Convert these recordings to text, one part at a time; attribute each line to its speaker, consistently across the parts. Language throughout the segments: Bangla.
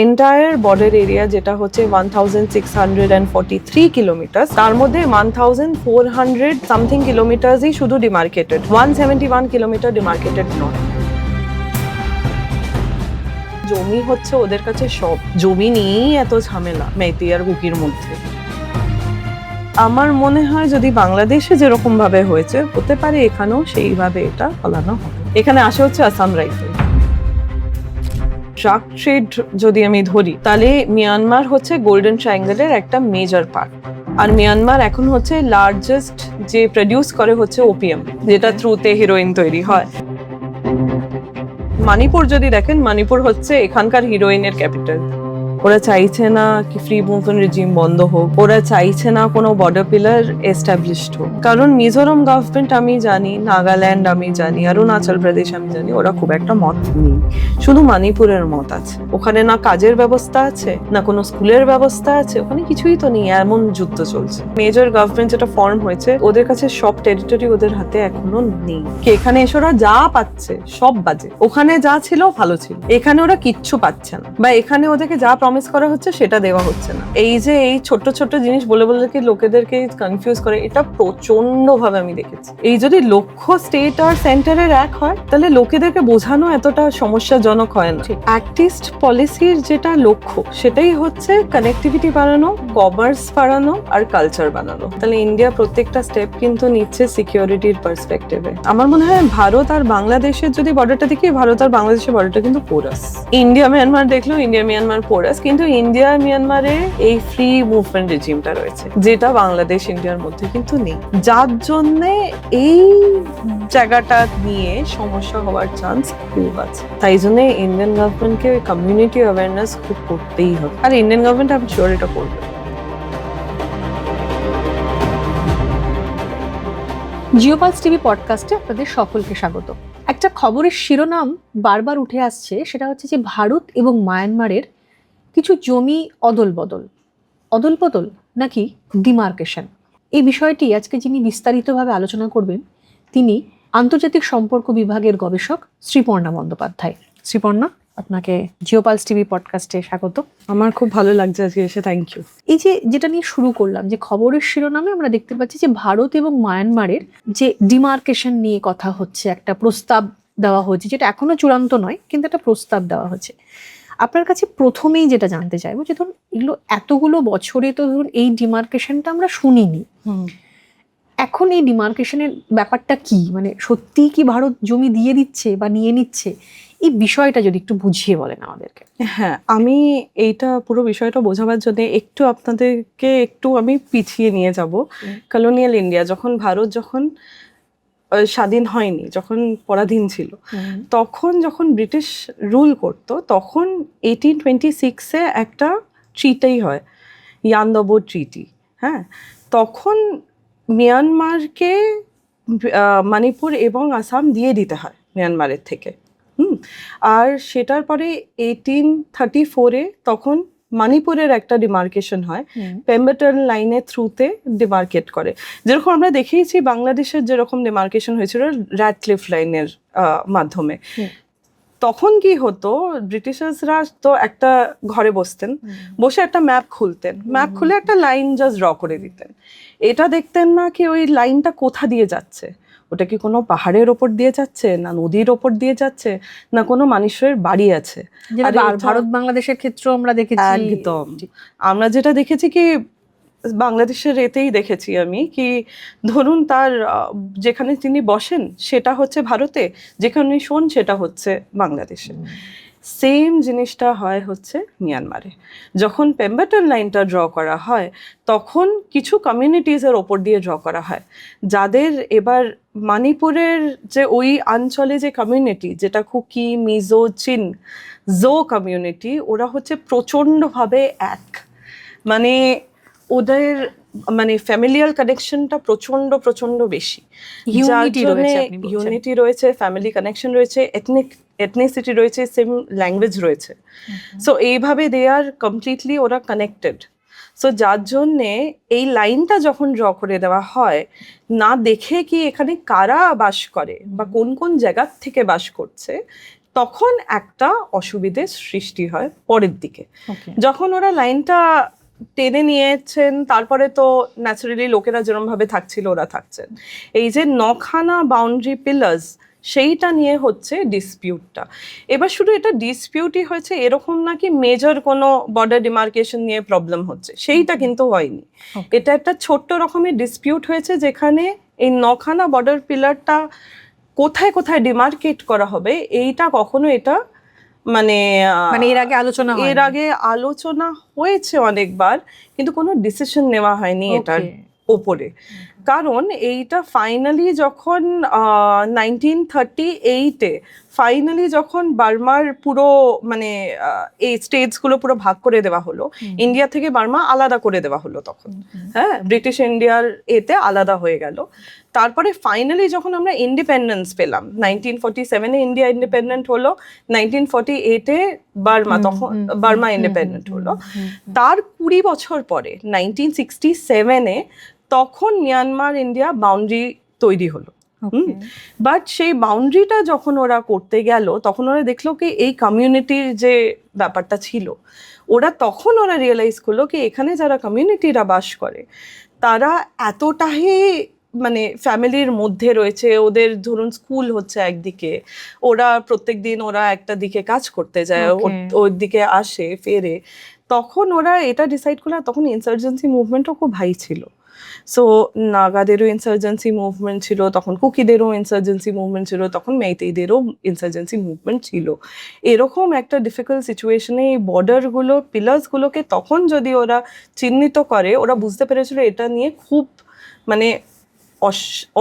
Speaker 1: এন্টায়ার বর্ডার এরিয়া যেটা হচ্ছে 1643 কিলোমিটার, তার মধ্যে 1400 সামথিং কিলোমিটারই শুধু ডিমার্কেটেড, 171 কিলোমিটার ডিমার্কেটেড নয়। জমি হচ্ছে ওদের কাছে সব, জমি নিয়েই এত ঝামেলা মেইতি আর কুকির মধ্যে। আমার মনে হয় যদি বাংলাদেশে যেরকম ভাবে হয়েছে, হতে পারে এখানেও সেইভাবে এটা ফলানো হবে। এখানে আসে হচ্ছে আসাম রাইফেল। ট্রাক ট্রেড যদি আমি ধরি, তাহলে মিয়ানমার হচ্ছে গোল্ডেন ট্রায়াঙ্গেলের একটা মেজর পার্ট। আর মিয়ানমার এখন হচ্ছে লার্জেস্ট যে প্রডিউস করে হচ্ছে ওপিয়াম, যেটা থ্রুতে হিরোইন তৈরি হয়। মণিপুর যদি দেখেন, মণিপুর হচ্ছে এখানকার হিরোইনের ক্যাপিটাল। ওরা চাইছে না কি ফ্রি মুভমেন্ট রেজিম বন্ধ হোক, ওরা চাইছে না কোনো বর্ডার পিলার এস্টাবলিশড হোক। কারণ মিজোরাম গভর্নমেন্ট আমি জানি, নাগাল্যান্ড আমি জানি, অরুণাচল প্রদেশ আমি জানি, ওরা খুব একটা মত নেই। শুধু মণিপুরের মত আছে। ওখানে না কাজের ব্যবস্থা আছে, না কোনো স্কুলের ব্যবস্থা আছে, ওখানে কিছুই তো নেই, এমন যুদ্ধ চলছে। মেজর গভর্নমেন্ট যেটা ফর্ম হয়েছে, ওদের কাছে সব টেরিটরি ওদের হাতে এখনো নেই। কি এখানে এসে ওরা যা পাচ্ছে সব বাজে, ওখানে যা ছিল ভালো ছিল, এখানে ওরা কিচ্ছু পাচ্ছে না, বা এখানে ওদেরকে যা প্রমিস করা হচ্ছে সেটা দেওয়া হচ্ছে না। এই যে এই ছোট্ট ছোট্ট জিনিস বলে বলে কি লোকেদেরকে কনফিউজ করে, এটা প্রচন্ড ভাবে আমি দেখেছি। এই যদি লক্ষ্য স্টেট আর সেন্টারের এক হয়, তাহলে লোকেদেরকে বোঝানো এতটা সমস্যাজনক হয় না। অ্যাক্টিস্ট পলিসির যেটা লক্ষ্য, সেটাই হচ্ছে কানেক্টিভিটি বাড়ানো, কমার্স বাড়ানো আর কালচার বানানো। তাহলে ইন্ডিয়া প্রত্যেকটা স্টেপ কিন্তু নিচ্ছে সিকিউরিটির পার্সপেক্টিভে। আমার মনে হয় ভারত আর বাংলাদেশের যদি বর্ডারটা দেখি, ভারত আর বাংলাদেশের বর্ডারটা কিন্তু পোরাস। ইন্ডিয়া মিয়ানমার দেখলেও ইন্ডিয়া মিয়ানমার পোরাস, কিন্তু ইন্ডিয়া মিয়ানমারে এই ফ্রি মুভমেন্ট রেজিমটা রয়েছে, যেটা বাংলাদেশ ইন্ডিয়ার মধ্যে কিন্তু নেই, যার জন্য এই জায়গাটা নিয়ে সমস্যা হওয়ার চান্স খুব আছে। তাই জন্য ইন্ডিয়ান গভর্নমেন্টকে কমিউনিটি অ্যাওয়ারনেস খুব করতেই হবে, আর ইন্ডিয়ান গভর্নমেন্ট আমি শিওর এটা করবে।
Speaker 2: জিওপালস টিভি পডকাস্টে আপনাদের সকলকে স্বাগত। একটা খবরের শিরোনাম বারবার উঠে আসছে, সেটা হচ্ছে যে ভারত এবং মায়ানমারের কিছু জমি অদল বদল নাকি ডিমার্কেশন। এই বিষয়টি আজকে যিনি বিস্তারিতভাবে আলোচনা করবেন, তিনি আন্তর্জাতিক সম্পর্ক বিভাগের গবেষক শ্রীপর্ণা বন্দ্যোপাধ্যায়। শ্রীপর্ণা, আপনাকে জিওপালস টিভি পডকাস্টে স্বাগত।
Speaker 1: আমার খুব ভালো লাগছে আজকে এসে, থ্যাংক ইউ।
Speaker 2: এই যে যেটা নিয়ে শুরু করলাম, যে খবরের শিরোনামে আমরা দেখতে পাচ্ছি যে ভারত এবং মায়ানমারের যে ডিমার্কেশন নিয়ে কথা হচ্ছে, একটা প্রস্তাব দেওয়া হয়েছে, যেটা এখনো চূড়ান্ত নয়, কিন্তু একটা প্রস্তাব দেওয়া হয়েছে। আপনার কাছে প্রথমেই যেটা জানতে চাইবো, যে ধরুন এগুলো এতগুলো বছরে তো ধরুন এই ডিমার্কেশনটা আমরা শুনিনি, এখন এই ডিমার্কেশনের ব্যাপারটা কি, মানে সত্যি কি ভারত জমি দিয়ে দিচ্ছে বা নিয়ে নিচ্ছে, এই বিষয়টা যদি একটু বুঝিয়ে বলেন আমাদেরকে।
Speaker 1: হ্যাঁ, আমি এইটা পুরো বিষয়টা বোঝাবার জন্য একটু আপনাদেরকে আমি পিছিয়ে নিয়ে যাব। কলোনিয়াল ইন্ডিয়া যখন, ভারত যখন স্বাধীন হয়নি, যখন পরাধীন ছিল, তখন যখন ব্রিটিশ রুল করতো, তখন 1826-এ একটা ট্রিটি হয়, ইয়ানদাবো ট্রিটি। হ্যাঁ, তখন মিয়ানমারকে মণিপুর এবং আসাম দিয়ে দিতে হয় মিয়ানমারের থেকে। আর সেটার পরে 1834-এ তখন মণিপুরের একটা ডিমার্কেশন হয়, পেম্বারটন লাইনের থ্রুতে ডিমার্কেট করে। যেরকম আমরা দেখেইছি বাংলাদেশের যেরকম ডিমার্কেশন হয়েছিল র্যাডক্লিফ লাইনের মাধ্যমে। তখন কি হতো, ব্রিটিশার্সরা তো একটা ঘরে বসতেন, বসে একটা ম্যাপ খুলতেন, ম্যাপ খুলে একটা লাইন জাস্ট ড্র করে দিতেন। এটা দেখতেন না কি ওই লাইনটা কোথা দিয়ে যাচ্ছে, ওটা কি কোনো পাহাড়ের ওপর দিয়ে যাচ্ছে, না নদীর ওপর দিয়ে যাচ্ছে, না কোনো মানুষের বাড়ি আছে।
Speaker 2: ভারত বাংলাদেশের ক্ষেত্রেও আমরা দেখেছি,
Speaker 1: একদম আমরা যেটা দেখেছি কি বাংলাদেশের এতেই দেখেছি আমি, কি ধরুন তার যেখানে তিনি বসেন সেটা হচ্ছে ভারতে, যেখানে শোন সেটা হচ্ছে বাংলাদেশে। সেম জিনিসটা হয় হচ্ছে মিয়ানমারে। যখন পেম্বারটন লাইনটা ড্র করা হয়, তখন কিছু কমিউনিটিজের ওপর দিয়ে ড্র করা হয়, যাদের এবার মণিপুরের যে ওই অঞ্চলে যে কমিউনিটি, যেটা কুকি, মিজো, চিন, জো কমিউনিটি, ওরা হচ্ছে প্রচণ্ডভাবে এক, মানে ওদের মানে ফ্যামিলিয়াল কানেকশনটা প্রচন্ড বেশি, ইউনিটি রয়েছে, ফ্যামিলি কানেকশন রয়েছে, এথনিসিটি রয়েছে, সেম ল্যাঙ্গুয়েজ রয়েছে। সো এইভাবে দে আর কমপ্লিটলি ওরা কানেক্টেড। সো যার জন্যে এই লাইনটা যখন ড্র করে দেওয়া হয়, না দেখে কি এখানে কারা বাস করে বা কোন কোন জায়গার থেকে বাস করছে, তখন একটা অসুবিধের সৃষ্টি হয় পরের দিকে।
Speaker 2: ওকে
Speaker 1: যখন ওরা লাইনটা টেনে নিয়েছেন, তারপরে তো ন্যাচারালি লোকেরা যেরকম ভাবে থাকছিল ওরা থাকছেন। এই যে 9খানা বাউন্ডারি পিলার্স, সেইটা নিয়ে হচ্ছে ডিসপিউটটা। এবার শুধু এটা ডিসপিউটই হয়েছে এরকম নাকি মেজর কোনো বর্ডার ডিমার্কেশন নিয়ে প্রবলেম হচ্ছে, সেইটা কিন্তু হয়নি। এটা একটা ছোট্ট রকমের ডিসপিউট হয়েছে যেখানে এই 9খানা বর্ডার পিলারটা কোথায় কোথায় ডিমার্কেট করা হবে এইটা কখনো এটা মানে
Speaker 2: এর আগে আলোচনা হয়নি?
Speaker 1: এর আগে আলোচনা হয়েছে অনেকবার, কিন্তু কোনো ডিসিশন নেওয়া হয়নি এটার ওপরে। কারণ এইটা ফাইনালি যখন 1938-এ ফাইনালি যখন বার্মার পুরো মানে এই স্টেটসগুলো পুরো ভাগ করে দেওয়া হলো, ইন্ডিয়া থেকে বার্মা আলাদা করে দেওয়া হলো তখন, হ্যাঁ, ব্রিটিশ ইন্ডিয়ার এতে আলাদা হয়ে গেল। তারপরে ফাইনালি যখন আমরা ইন্ডিপেন্ডেন্স পেলাম 1947-এ ইন্ডিয়া ইন্ডিপেন্ডেন্ট হলো, 1948-এ বার্মা ইন্ডিপেন্ডেন্ট হলো। তার 20 বছর পরে 1967-এ তখন মিয়ানমার ইন্ডিয়া বাউন্ডারি তৈরি হলো। বাট সেই বাউন্ডারিটা যখন ওরা করতে গেল তখন ওরা দেখলো কি এই কমিউনিটির যে ব্যাপারটা ছিল, তখন ওরা রিয়েলাইজ করলো কি এখানে যারা কমিউনিটিরা বাস করে তারা এতটাই মানে ফ্যামিলির মধ্যে রয়েছে, ওদের ধরুন স্কুল হচ্ছে একদিকে, ওরা প্রত্যেকদিন ওরা একটা দিকে কাজ করতে যায়, ওর দিকে আসে ফেরে। তখন ওরা এটা ডিসাইড করলো, তখন ইনসার্জেন্সি মুভমেন্টও খুব হাই ছিল। সো নাগাদেরও ইনসার্জেন্সি মুভমেন্ট ছিল, তখন কুকিদেরও ইনসার্জেন্সি মুভমেন্ট ছিল, তখন মেইতেইদেরও ইনসার্জেন্সি মুভমেন্ট ছিল। এরকম একটা ডিফিকাল্ট সিচুয়েশনে এই বর্ডারগুলো পিলার্সগুলোকে তখন যদি ওরা চিহ্নিত করে, ওরা বুঝতে পেরেছিল এটা নিয়ে খুব মানে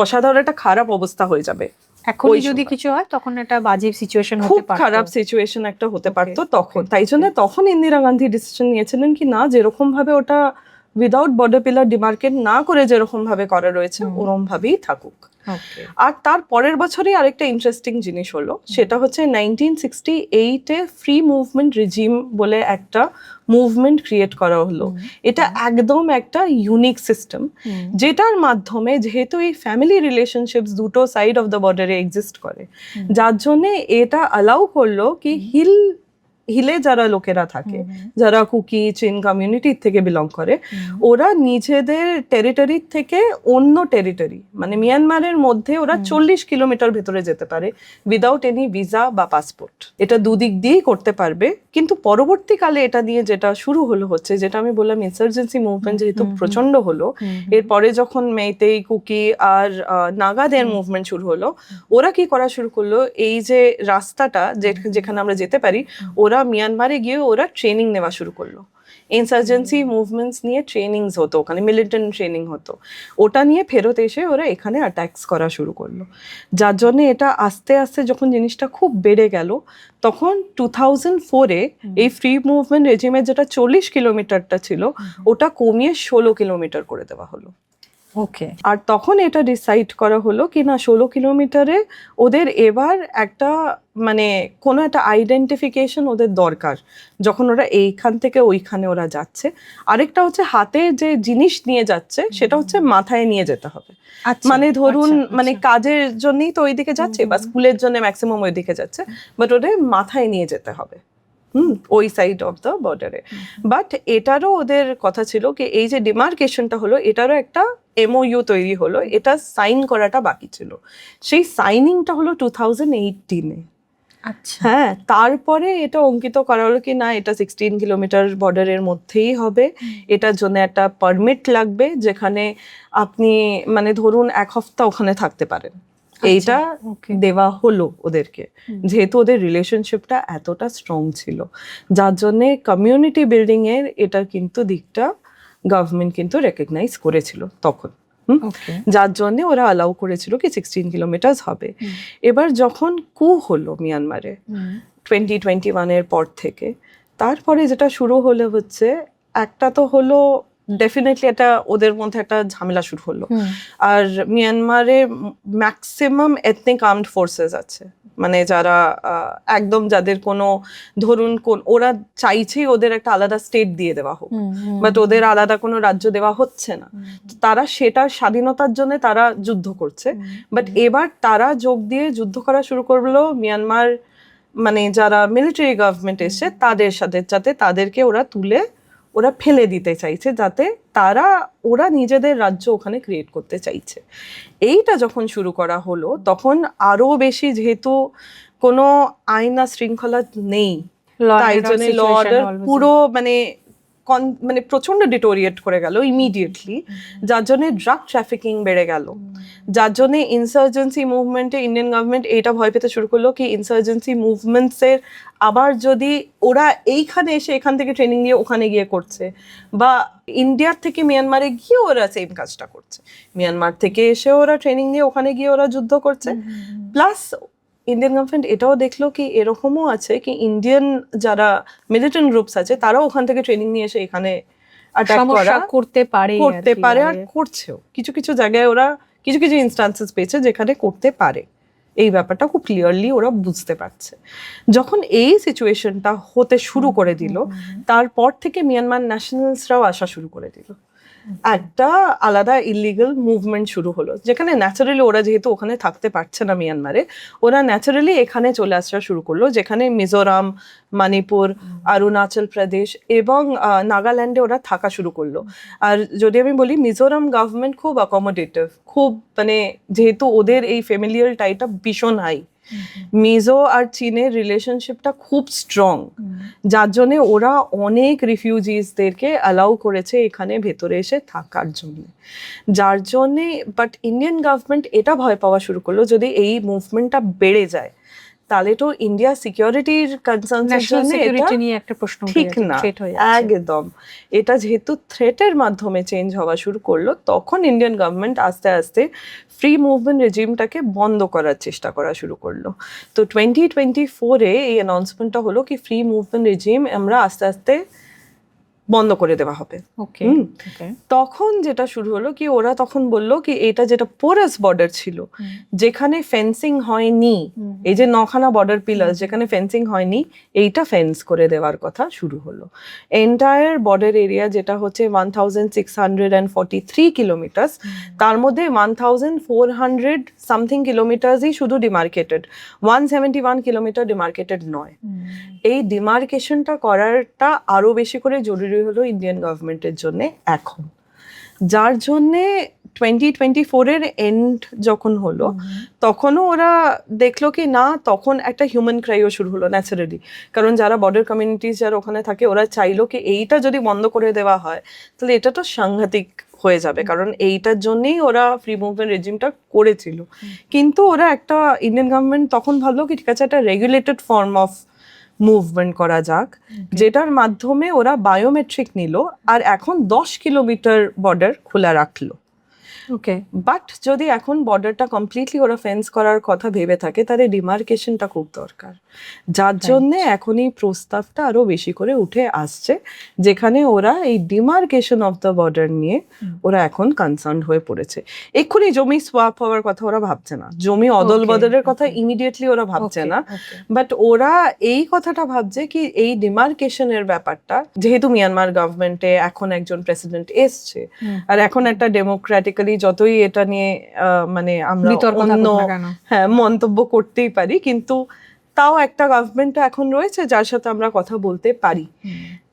Speaker 1: অসাধারণ একটা খারাপ অবস্থা হয়ে যাবে।
Speaker 2: এখন যদি কিছু হয় তখন একটা বাজে সিচুয়েশন হতে
Speaker 1: খুব
Speaker 2: পারত,
Speaker 1: খারাপ সিচুয়েশন একটা হতে পারতো তখন। তাই জন্য তখন ইন্দিরা গান্ধী ডিসিশন নিয়েছিলেন কি না, যেরকম ভাবে ওটা উইদাউট বর্ডার পিলার ডিমার্কেট না করে যেরকম ভাবে করা রয়েছে ওরকম ভাবেই থাকুক। আর তার পরের বছরই আরেকটা ইন্টারেস্টিং জিনিস হলো, সেটা হচ্ছে 1968-এ ফ্রি মুভমেন্ট রিজিম বলে একটা মুভমেন্ট ক্রিয়েট করা হলো। এটা একদম একটা ইউনিক সিস্টেম, যেটার মাধ্যমে যেহেতু এই ফ্যামিলি রিলেশনশিপস দুটো সাইড অফ দ্য বর্ডারে এক্সিস্ট করে, যার জন্যে এটা অ্যালাউ করলো কি হিলে যারা লোকেরা থাকে, যারা কুকি চিন কমিউনিটির থেকে বিলং করে, ওরা নিজেদের টেরিটরি থেকে অন্য টেরিটরি মানে মিয়ানমারের মধ্যে ওরা 40 কিলোমিটার ভেতরে যেতে পারে উইদাউট এনি ভিসা বা পাসপোর্ট। এটা দুদিক দিয়েই করতে পারবে। কিন্তু পরবর্তীকালে এটা নিয়ে যেটা শুরু হচ্ছে, যেটা আমি বললাম ইনসার্জেন্সি মুভমেন্ট যেহেতু প্রচন্ড হলো, এরপরে যখন মেইতেই কুকি আর নাগাদের মুভমেন্ট শুরু হলো, ওরা কি করা শুরু করলো, এই যে রাস্তাটা যেখানে আমরা যেতে পারি, ওরা মিয়ানমারে গিয়ে ওরা ট্রেনিং নেওয়া শুরু করলো। ইনসার্জেন্সি মুভমেন্টস নিয়ে ট্রেনিংস হতো, ওখানে মিলিটেন্ট ট্রেনিং হতো, ওটা নিয়ে ফেরত এসে ওরা এখানে অ্যাটাকস করা শুরু করলো। যার জন্য এটা আস্তে আস্তে যখন জিনিসটা খুব বেড়ে গেল, তখন 2004-এ এই ফ্রি মুভমেন্ট রেজিমের যেটা 40 কিলোমিটারটা ছিল ওটা কমিয়ে 16 কিলোমিটার করে দেওয়া হলো।
Speaker 2: ওকে।
Speaker 1: আর তখন এটা ডিসাইড করা হলো কি না 16 কিলোমিটারে ওদের এবার একটা মানে কোনো একটা আইডেন্টিফিকেশন ওদের দরকার, যখন ওরা এইখান থেকে ওইখানে ওরা যাচ্ছে। আরেকটা হচ্ছে হাতে যে জিনিস নিয়ে যাচ্ছে সেটা হচ্ছে মাথায় নিয়ে যেতে হবে। মানে ধরুন মানে কাজের জন্যই তো ওইদিকে যাচ্ছে বা স্কুলের জন্য ম্যাক্সিমাম ওইদিকে যাচ্ছে, বাট ওদের মাথায় নিয়ে যেতে হবে ওই সাইড অফ দ্য বর্ডারে। বাট এটারও ওদের কথা ছিল কি এই যে ডিমার্কেশনটা হলো এটারও একটা MOU তৈরি হলো, এটা সাইন করাটা বাকি ছিল। সেই সাইনিংটা হলো 2018-এ।
Speaker 2: আচ্ছা,
Speaker 1: হ্যাঁ, তারপরে এটা অঙ্কিত করা হলো কি না এটা 16 কিলোমিটার বর্ডারের মধ্যেই হবে, এটার জন্য একটা পারমিট লাগবে, যেখানে আপনি মানে ধরুন 1 সপ্তাহ ওখানে থাকতে পারেন। এইটা দেওয়া হলো ওদেরকে, যেহেতু ওদের রিলেশনশিপটা এতটা স্ট্রং ছিল, যার জন্য কমিউনিটি বিল্ডিং এর এটা কিন্তু দিকটা গভর্নমেন্ট কিন্তু রেকগনাইজ করেছিল তখন, যার জন্য ওরা অ্যালাউ করেছিল কি 16 কিলোমিটার হবে। এবার যখন কু হলো মিয়ানমারে 2021-এর পর থেকে, তারপরে যেটা শুরু হলো হচ্ছে একটা তো হলো ডেফিনেটলি এটা ওদের মধ্যে একটা ঝামেলা শুরু হলো। আর মিয়ানমারে ম্যাক্সিমাম এথনিক আর্মড ফোর্সেস আছে, মানে যারা একদম যাদের কোনো ধরুন ওরা চাইছেই ওদের একটা আলাদা স্টেট দিয়ে দেওয়া হোক, বাট ওদের আলাদা কোনো রাজ্য দেওয়া হচ্ছে না, তারা সেটার স্বাধীনতার জন্য তারা যুদ্ধ করছে। বাট এবার তারা যোগ দিয়ে যুদ্ধ করা শুরু করলো মিয়ানমার মানে যারা মিলিটারি গভর্নমেন্ট এসছে তাদের সাথে, যাতে তাদেরকে ওরা তুলে ওরা ফেলে দিতে চাইছে, যাতে ওরা নিজেদের রাজ্য ওখানে ক্রিয়েট করতে চাইছে। এইটা যখন শুরু করা হলো তখন আরো বেশি, যেহেতু কোনো আইন আর শৃঙ্খলা নেই, তাই জন্য ল অর্ডার পুরো মানে প্রচন্ড ডিটোরিয়েট করে গেল ইমিডিয়েটলি, যার জন্য ড্রাগ ট্রাফিকিং বেড়ে গেল, যার জন্য ইনসার্জেন্সি মুভমেন্টে ইন্ডিয়ান গভর্নমেন্ট এইটা ভয় পেতে শুরু করলো কি ইনসার্জেন্সি মুভমেন্টসের আবার যদি ওরা এইখানে এসে এখান থেকে ট্রেনিং নিয়ে ওখানে গিয়ে করছে, বা ইন্ডিয়ার থেকে মিয়ানমারে গিয়ে ওরা সেম কাজটা করছে, মিয়ানমার থেকে এসে ওরা ট্রেনিং নিয়ে ওখানে গিয়ে ওরা যুদ্ধ করছে, প্লাস ইন্ডিয়ান গভর্নমেন্ট এটাও দেখলো কি এরকমও আছে কি ইন্ডিয়ান যারা মিলিটেন্ট গ্রুপস আছে তারাও ওখান থেকে ট্রেনিং নিয়ে এসে এখানে অ্যাটাক
Speaker 2: করতে পারে
Speaker 1: আর করছেও। কিছু কিছু জায়গায় ওরা কিছু কিছু ইনস্টান্সেস পেয়েছে যেখানে করতে পারে, এই ব্যাপারটা খুব ক্লিয়ারলি ওরা বুঝতে পারছে। যখন এই সিচুয়েশনটা হতে শুরু করে দিল, তারপর থেকে মিয়ানমার ন্যাশনালসরাও আসা শুরু করে দিল, একটা আলাদা ইলিগাল মুভমেন্ট শুরু হলো, যেখানে ন্যাচারালি ওরা যেহেতু ওখানে থাকতে পারছে না মিয়ানমারে, ওরা ন্যাচারালি এখানে চলে আসা শুরু করলো, যেখানে মিজোরাম, মণিপুর, অরুণাচল প্রদেশ এবং নাগাল্যান্ডে ওরা থাকা শুরু করলো। আর যদি আমি বলি মিজোরাম গভর্নমেন্ট খুব অ্যাকোমোডেটিভ, খুব মানে যেহেতু ওদের এই ফ্যামিলিয়াল টাইটা ভীষণ হাই, মিজো আর চীনের রিলেশনশিপটা খুব স্ট্রং, যার জন্য ওরা অনেক রিফিউজিসদেরকে অ্যালাউ করেছে এখানে ভেতরে এসে থাকার জন্য, যার জন্যে বাট ইন্ডিয়ান গভর্নমেন্ট এটা ভয় পাওয়া শুরু করলো যদি এই মুভমেন্টটা বেড়ে যায় তাহলে তো ইন্ডিয়া সিকিউরিটির কনসার্নসের জন্য এটা
Speaker 2: নিয়ে একটা প্রশ্ন
Speaker 1: ঠিক না, একদম। এটা যেহেতু থ্রেটের মাধ্যমে চেঞ্জ হওয়া শুরু করলো, তখন ইন্ডিয়ান গভর্নমেন্ট আস্তে আস্তে ফ্রি মুভমেন্ট রেজিমটাকে বন্ধ করার চেষ্টা করা শুরু করলো। তো 2024-এ এই অ্যানাউন্সমেন্টটা হলো কি ফ্রি মুভমেন্ট রেজিম আমরা আস্তে আস্তে বন্ধ করে দেওয়া হবে। তখন যেটা শুরু হলো কি ওরা তখন বললো কি এটা যেটা পোরাস বর্ডার ছিল, যেখানে ফেন্সিং হয়নি, এই যে 9খানা বর্ডার পিলার যেখানে ফেন্সিং হয়নি, এইটা ফেন্স করে দেওয়ার কথা শুরু হলো। এন্টায়ার বর্ডার এরিয়া যেটা হচ্ছে 1643 কিলোমিটার, তার মধ্যে 1400 সামথিং কিলোমিটারই শুধু ডিমার্কেটেড, 171 কিলোমিটার ডিমার্কেটেড নয়। এই ডিমার্কেশনটা করাটা আরো বেশি করে জরুরি হলো ইন্ডিয়ান গভর্নমেন্টের জন্য এখন, যার জন্যে 2024-এর এন্ড যখন হলো তখনও ওরা দেখলো কি না, তখন একটা হিউম্যান ক্রাইও শুরু হলো ন্যাচারালি, কারণ যারা বর্ডার কমিউনিটিস যারা ওখানে থাকে ওরা চাইলো কি এইটা যদি বন্ধ করে দেওয়া হয় তাহলে এটা তো সাংঘাতিক হয়ে যাবে, কারণ এইটার জন্যই ওরা ফ্রি মুভমেন্ট রেজিমটা করেছিল। কিন্তু ওরা একটা ইন্ডিয়ান গভর্নমেন্ট তখন ভাবলো কি ঠিক আছে একটা রেগুলেটেড ফর্ম অফ মুভমেন্ট করা যাক, যেটার মাধ্যমে ওরা বায়োমেট্রিক নিল আর এখন 10 কিলোমিটার বর্ডার খোলা রাখলো। বাট যদি এখন বর্ডারটা কমপ্লিটলি ওরা ফেন্স করার কথা ভেবে থাকে তাহলে ডিমার্কেশনটা খুব দরকার, যার জন্য এখন এই প্রস্তাবটা আরো বেশি করে উঠে আসছে, যেখানে ওরা এই ডিমার্কেশন অফ দ্য বর্ডার নিয়ে ওরা এখন কনসার্ন হয়ে পড়েছে। এক্ষুনি জমি সোয়াপ হওয়ার কথা ওরা ভাবছে না, জমি অদল বদলের কথা ইমিডিয়েটলি ওরা ভাবছে না, বাট ওরা এই কথাটা ভাবছে কি এই ডিমার্কেশনের ব্যাপারটা, যেহেতু মিয়ানমার গভর্নমেন্টে এখন একজন প্রেসিডেন্ট এসছে আর এখন একটা ডেমোক্রেটিক্যালি যতই এটা নিয়ে মানে আমরা অন্য মন্তব্য করতেই পারি, কিন্তু তাও একটা গভর্নমেন্ট এখন রয়েছে যার সাথে আমরা কথা বলতে পারি।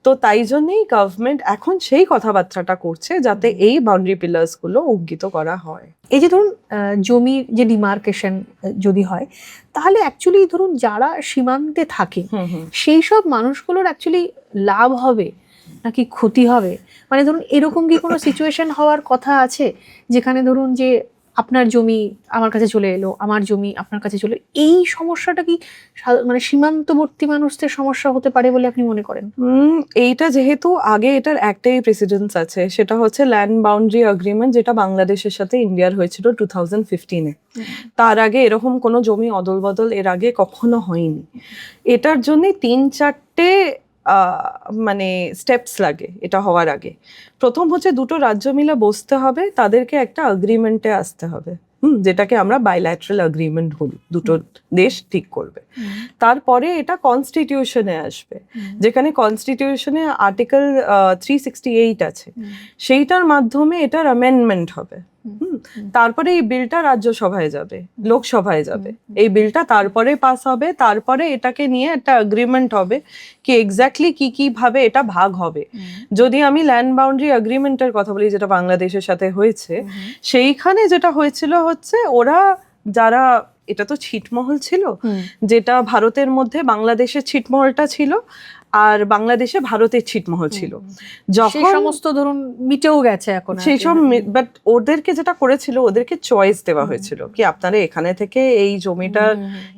Speaker 1: তো তাই জন্যই গভর্নমেন্ট এখন সেই কথাবার্তাটা করছে যাতে এই বাউন্ডারি পিলার্স গুলো অঙ্কিত করা হয়।
Speaker 2: এই যে ধরুন জমির যে ডিমার্কেশন যদি হয় তাহলে অ্যাকচুয়ালি ধরুন যারা সীমান্তে থাকে সেই সব মানুষগুলোর অ্যাকচুয়ালি লাভ হবে নাকি ক্ষতি হবে? মানে ধরুন এরকম কি কোনো সিচুয়েশন হওয়ার কথা আছে যেখানে ধরুন যে আপনার জমি আমার কাছে চলে এলো, আমার জমি আপনার কাছে চলে, এই সমস্যাটা কি মানে সীমান্তবর্তী মানুষদের সমস্যা হতে পারে বলে আপনি মনে করেন?
Speaker 1: এইটা যেহেতু আগে এটার একটাই প্রেসিডেন্স আছে, সেটা হচ্ছে ল্যান্ড বাউন্ডারি এগ্রিমেন্ট, যেটা বাংলাদেশের সাথে ইন্ডিয়ার হয়েছিল 2015-এ। তার আগে এরকম কোনো জমি অদল বদল এর আগে কখনো হয়নি। এটার জন্য 3-4টে মানে স্টেপস লাগে এটা হওয়ার আগে। প্রথম হচ্ছে দুটো রাজ্য মিলে বসতে হবে, তাদেরকে একটা এগ্রিমেন্টে আসতে হবে, যেটাকে আমরা বাইল্যাটারাল এগ্রিমেন্ট বলি, দুটো দেশ ঠিক করবে। তারপরে এটা কনস্টিটিউশনে আসবে, যেখানে কনস্টিটিউশনে আর্টিকেল 368 আছে, সেইটার মাধ্যমে এটার অ্যামেন্ডমেন্ট হবে। তারপরে এই বিলটা রাজ্যসভায় যাবে, লোকসভায় যাবে, এই বিলটা তারপরে পাস হবে, তারপরে এটাকে নিয়ে একটা এগ্রিমেন্ট হবে কি এক্স্যাক্টলি কি কি ভাবে এটা ভাগ হবে। যদি আমি ল্যান্ড বাউন্ডারি এগ্রিমেন্টের কথা বলি, যেটা বাংলাদেশের সাথে হয়েছে, সেইখানে যেটা হয়েছিল হচ্ছে ওরা যারা, এটা তো ছিটমহল ছিল, যেটা ভারতের মধ্যে বাংলাদেশের ছিটমহলটা ছিল আর বাংলাদেশে ভারতের ছিটমহল ছিল।
Speaker 2: সেই সমস্ত ধরুন মিটেও গেছে এখন
Speaker 1: সেই সব, বাট ওদেরকে যেটা করেছিল, ওদেরকে চয়েস দেওয়া হয়েছিল কি আপনারা এখানে থেকে এই জমিটা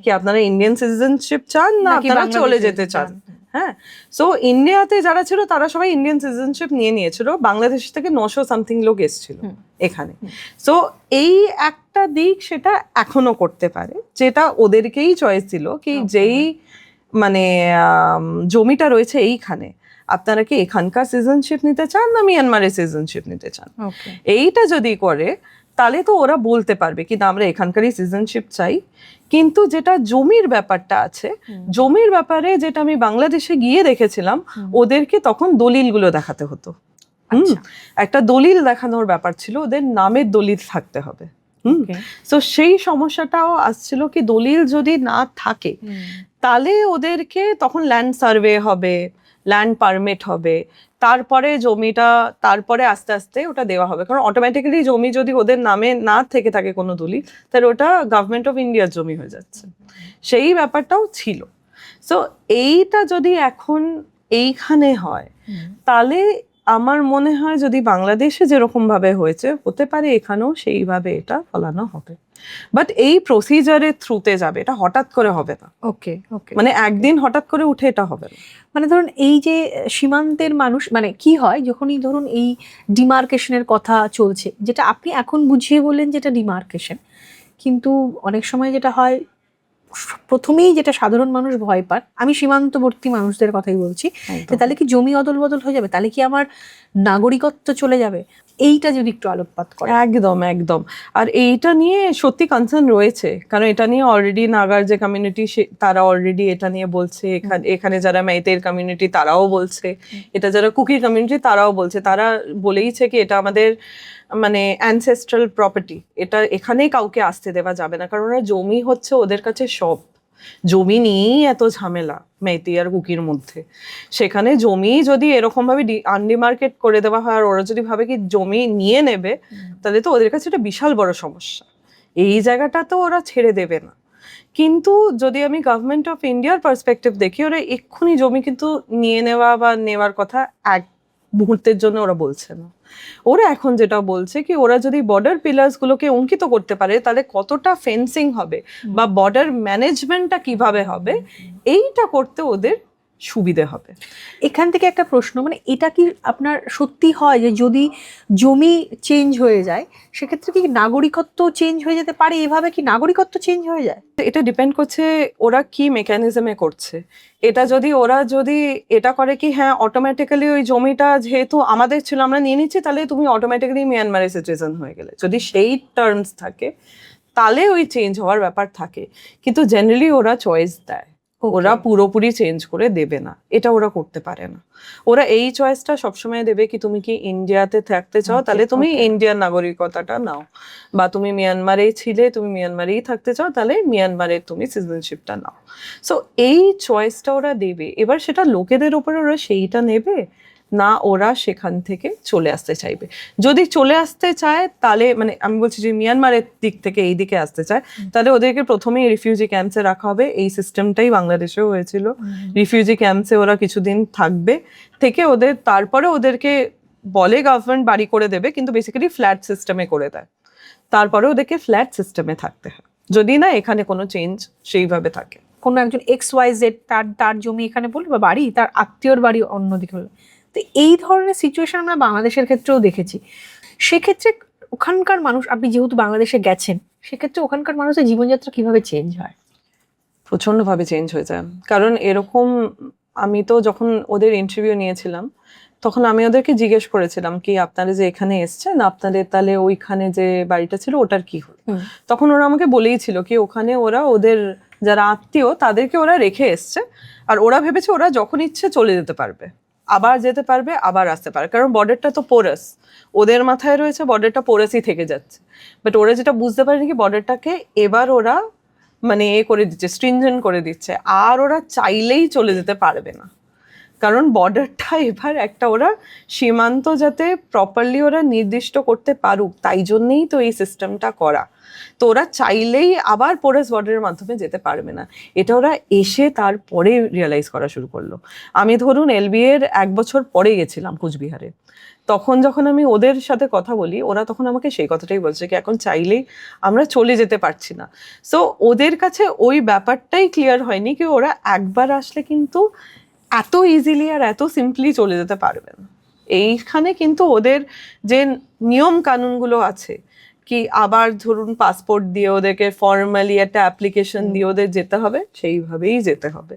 Speaker 1: কি আপনারা ইন্ডিয়ান সিটিজেনশিপ চান না আপনারা চলে যেতে চান। হ্যাঁ, সো ইন্ডিয়াতে যারা ছিল তারা সবাই ইন্ডিয়ান সিটিজেনশিপ নিয়েছিল, বাংলাদেশ থেকে 900 সামথিং লোক এসেছিল এখানে। সো এই একটা দিক সেটা এখনো করতে পারে, যেটা ওদেরকেই চয়েস ছিল কি যেই মানে জমিটা রয়েছে এইখানে আপনারা কি এখানকার সিটিজেনশিপ নিতে চান না মিয়ানমারের সিটিজেনশিপ নিতে চান। এইটা যদি করে তাহলে তো ওরা বলতে পারবে কিন্তু আমরা এখানকারই সিটিজেনশিপ চাই। কিন্তু যেটা জমির ব্যাপারটা আছে, জমির ব্যাপারে যেটা আমি বাংলাদেশে গিয়ে দেখেছিলাম, ওদেরকে তখন দলিলগুলো দেখাতে হতো। একটা দলিল দেখানোর ব্যাপার ছিল, ওদের নামের দলিল থাকতে হবে। তো সেই সমস্যাটাও আসছিল কি দলিল যদি না থাকে তাহলে ওদেরকে তখন ল্যান্ড সার্ভে হবে, ল্যান্ড পারমিট হবে, তারপরে জমিটা তারপরে আস্তে আস্তে ওটা দেওয়া হবে। কারণ অটোমেটিক্যালি জমি যদি ওদের নামে না থেকে থাকে কোনো দলিল, তাহলে ওটা গভর্নমেন্ট অফ ইন্ডিয়ার জমি হয়ে যাচ্ছে। সেই ব্যাপারটাও ছিল। সো এইটা যদি এখন এইখানে হয় তাহলে আমার মনে হয় যদি বাংলাদেশে যেরকম ভাবে হয়েছে হতে পারে এখানেও সেইভাবে এটা ফলানো হবে। বাট এই প্রসিজারের থ্রুতে যাবে, এটা হঠাৎ করে হবে না।
Speaker 2: ওকে ওকে,
Speaker 1: মানে একদিন হঠাৎ করে উঠে এটা হবে না।
Speaker 2: মানে ধরুন এই যে সীমান্তের মানুষ, মানে কি হয় যখনই ধরুন এই ডিমার্কেশনের কথা চলছে, যেটা আপনি এখন বুঝিয়ে বললেন যেটা ডিমার্কেশন, কিন্তু অনেক সময় যেটা হয় প্রথমেই যেটা সাধারণ মানুষ ভয় পান, আমি সীমান্তবর্তী মানুষদের কথাই বলছি, তাহলে কি জমি অদল বদল হয়ে যাবে, তাহলে কি আমার নাগরিকত্ব চলে যাবে, এইটা যদি একটু আলোকপাত করে।
Speaker 1: একদম একদম। আর এইটা নিয়ে সত্যি কনসার্ন রয়েছে, কারণ এটা নিয়ে অলরেডি নাগার যে কমিউনিটি তারা অলরেডি এটা নিয়ে বলছে, এখানে যারা মেইতের কমিউনিটি তারাও বলছে, এটা যারা কুকি কমিউনিটি তারাও বলছে, তারা বলেইছে কি এটা আমাদের মানে অ্যানসেস্ট্রাল প্রপার্টি, এটা এখানেই কাউকে আসতে দেওয়া যাবে না। কারণ ওরা জমি হচ্ছে ওদের কাছে সব, জমি নিয়েই এত ঝামেলা মেইতি আর কুকির মধ্যে। সেখানে জমি যদি এরকম ভাবে আনডিমার্কেট করে দেওয়া হয় আর ওরা যদি ভাবে কি জমি নিয়ে নেবে, তাহলে তো ওদের কাছে এটা বিশাল বড় সমস্যা। এই জায়গাটা তো ওরা ছেড়ে দেবে না। কিন্তু যদি আমি গভর্নমেন্ট অফ ইন্ডিয়ার পার্সপেক্টিভ দেখি, ওরা এক্ষুনি জমি কিন্তু নিয়ে নেওয়া বা নেওয়ার কথা এক মুহূর্তের জন্য ওরা বলছে না। ওরা এখন যেটা বলছে কি ওরা যদি বর্ডার পিলার্স গুলোকে অঙ্কিত করতে পারে তাহলে কতটা ফেন্সিং হবে বা বর্ডার ম্যানেজমেন্টটা কিভাবে হবে, এইটা করতে ওদের সুবিধে হবে।
Speaker 2: এখান থেকে একটা প্রশ্ন, মানে এটা কি আপনার সত্যি হয় যে যদি জমি চেঞ্জ হয়ে যায় সেক্ষেত্রে কি নাগরিকত্ব চেঞ্জ হয়ে যেতে পারে, এভাবে কি নাগরিকত্ব চেঞ্জ হয়ে যায়?
Speaker 1: এটা ডিপেন্ড করছে ওরা কি মেকানিজমে করছে। এটা যদি ওরা যদি এটা করে কি হ্যাঁ অটোমেটিক্যালি ওই জমিটা যেহেতু আমাদের ছিল আমরা নিয়ে নিচ্ছি, তাহলে তুমি অটোমেটিক্যালি মিয়ানমারের সিটিজেন হয়ে গেলে, যদি সেই টার্মস থাকে তাহলে ওই চেঞ্জ হওয়ার ব্যাপার থাকে। কিন্তু জেনারেলি ওরা চয়েস দেয়, ওরা পুরোপুরি চেঞ্জ করে দেবে না, এটা ওরা করতে পারে না। ওরা এই চয়েসটা সবসময় দেবে কি তুমি কি ইন্ডিয়াতে থাকতে চাও তাহলে তুমি ইন্ডিয়ান নাগরিকতাটা নাও, বা তুমি মিয়ানমারেই ছিলে তুমি মিয়ানমারেই থাকতে চাও তাহলে মিয়ানমারের তুমি সিটিজেনশিপটা নাও। সো এই চয়েসটা ওরা দেবে। এবার সেটা লোকেদের ওপরে ওরা সেইটা নেবে না ওরা সেখান থেকে চলে আসতে চাইবে। যদি চলে আসতে চায় তাহলে মানে আমি বলছি যে মিয়ানমারের দিক থেকে এই দিকে আসতে চায় তাহলে ওদেরকে প্রথমেই রিফিউজি ক্যাম্পসে রাখা হবে। এই সিস্টেমটাই বাংলাদেশেও হয়েছিল, রিফিউজি ক্যাম্পসে ওরা কিছুদিন থাকবে, থেকে ওদের তারপরে ওদেরকে বলে গভর্নমেন্ট বাড়ি করে দেবে, কিন্তু বেসিক্যালি ফ্ল্যাট সিস্টেমে করে দেয়, তারপরে ওদেরকে ফ্ল্যাট সিস্টেমে থাকতে হয় যদি না এখানে কোনো চেঞ্জ সেইভাবে থাকে।
Speaker 2: কোনো একজন XYZ তার জমি এখানে বললো বা বাড়ি, তার আত্মীয়র বাড়ি অন্যদিকে হলো, তো এই ধরনের সিচুয়েশন আমরা বাংলাদেশের ক্ষেত্রেও দেখেছি। সেক্ষেত্রে ওখানকার মানুষ, আপনি যেহেতু বাংলাদেশে গেছেন, সেক্ষেত্রে ওখানকার মানুষের জীবনযাত্রা কিভাবে চেঞ্জ হয়?
Speaker 1: প্রচন্ডভাবে চেঞ্জ হয়ে যায়। কারণ এরকম আমি তো যখন ওদের ইন্টারভিউ নিয়েছিলাম তখন আমি ওদেরকে জিজ্ঞেস করেছিলাম কি আপনারা যে এখানে এসছেন আপনাদের তাহলে ওইখানে যে বাড়িটা ছিল ওটার কি হলো। তখন ওরা আমাকে বলেই ছিল কি ওখানে ওরা ওদের যারা আত্মীয় তাদেরকে ওরা রেখে এসছে আর ওরা ভেবেছে ওরা যখন ইচ্ছে চলে যেতে পারবে, আবার যেতে পারবে, আবার আসতে পারে, কারণ বর্ডারটা তো পোরাস, ওদের মাথায় রয়েছে বর্ডারটা পোরাসই থেকে যাচ্ছে। বাট ওরা যেটা বুঝতে পারেনি কি বর্ডারটাকে এবার ওরা মানে করে দিচ্ছে, স্ট্রিনজেন্ট করে দিচ্ছে, আর ওরা চাইলেই চলে যেতে পারবে না, কারণ বর্ডারটা এবার একটা ওরা সীমান্ত যাতে প্রপারলি ওরা নির্দিষ্ট করতে পারুক, তাই জন্যেই তো এই সিস্টেমটা করা। তো ওরা চাইলেই আবার পোরাস বর্ডারের মাধ্যমে যেতে পারবে না, এটা ওরা এসে তারপরে রিয়েলাইজ করা শুরু করলো। আমি ধরুন LBA এর 1 বছর পরে গেছিলাম কুচবিহারে, তখন যখন আমি ওদের সাথে কথা বলি, ওরা তখন আমাকে সেই কথাটাই বলছে কি এখন চাইলেই আমরা চলে যেতে পারছি না। সো ওদের কাছে ওই ব্যাপারটাই ক্লিয়ার হয়নি কি ওরা একবার আসলে কিন্তু এত ইজিলি আর এত সিম্পলি চলে যেতে পারবে না। এইখানে কিন্তু ওদের যে নিয়ম কানুনগুলো আছে কি আবার ধরুন পাসপোর্ট দিয়ে ওদেরকে ফর্মালি একটা অ্যাপ্লিকেশন দিয়ে ওদের যেতে হবে, সেইভাবেই যেতে হবে,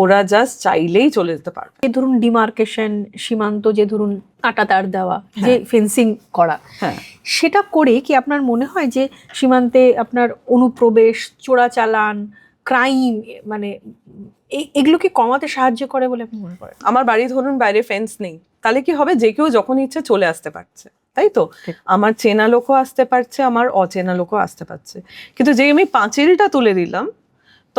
Speaker 1: ওরা জাস্ট চাইলেই চলে যেতে পারবে।
Speaker 2: এই ধরুন ডিমার্কেশন, সীমান্ত যে ধরুন কাঁটাতার দেওয়া, যে ফেন্সিং করা,
Speaker 1: হ্যাঁ,
Speaker 2: সেটা করে কি আপনার মনে হয় যে সীমান্তে আপনার অনুপ্রবেশ, চোরাচালান, ক্রাইম মানে এগুলো কি কমাতে সাহায্য করে বলে আপনি মনে করেন?
Speaker 1: আমার বাড়ি ধরুন বাইরে ফেন্স নেই, তাহলে কি হবে, যে কেউ যখন ইচ্ছে চলে আসতে পারছে, তাই তো? আমার চেনা লোকও আসতে পারছে, আমার অচেনা লোকও আসতে পারছে, কিন্তু যে আমি পাঁচিলটা তুলে দিলাম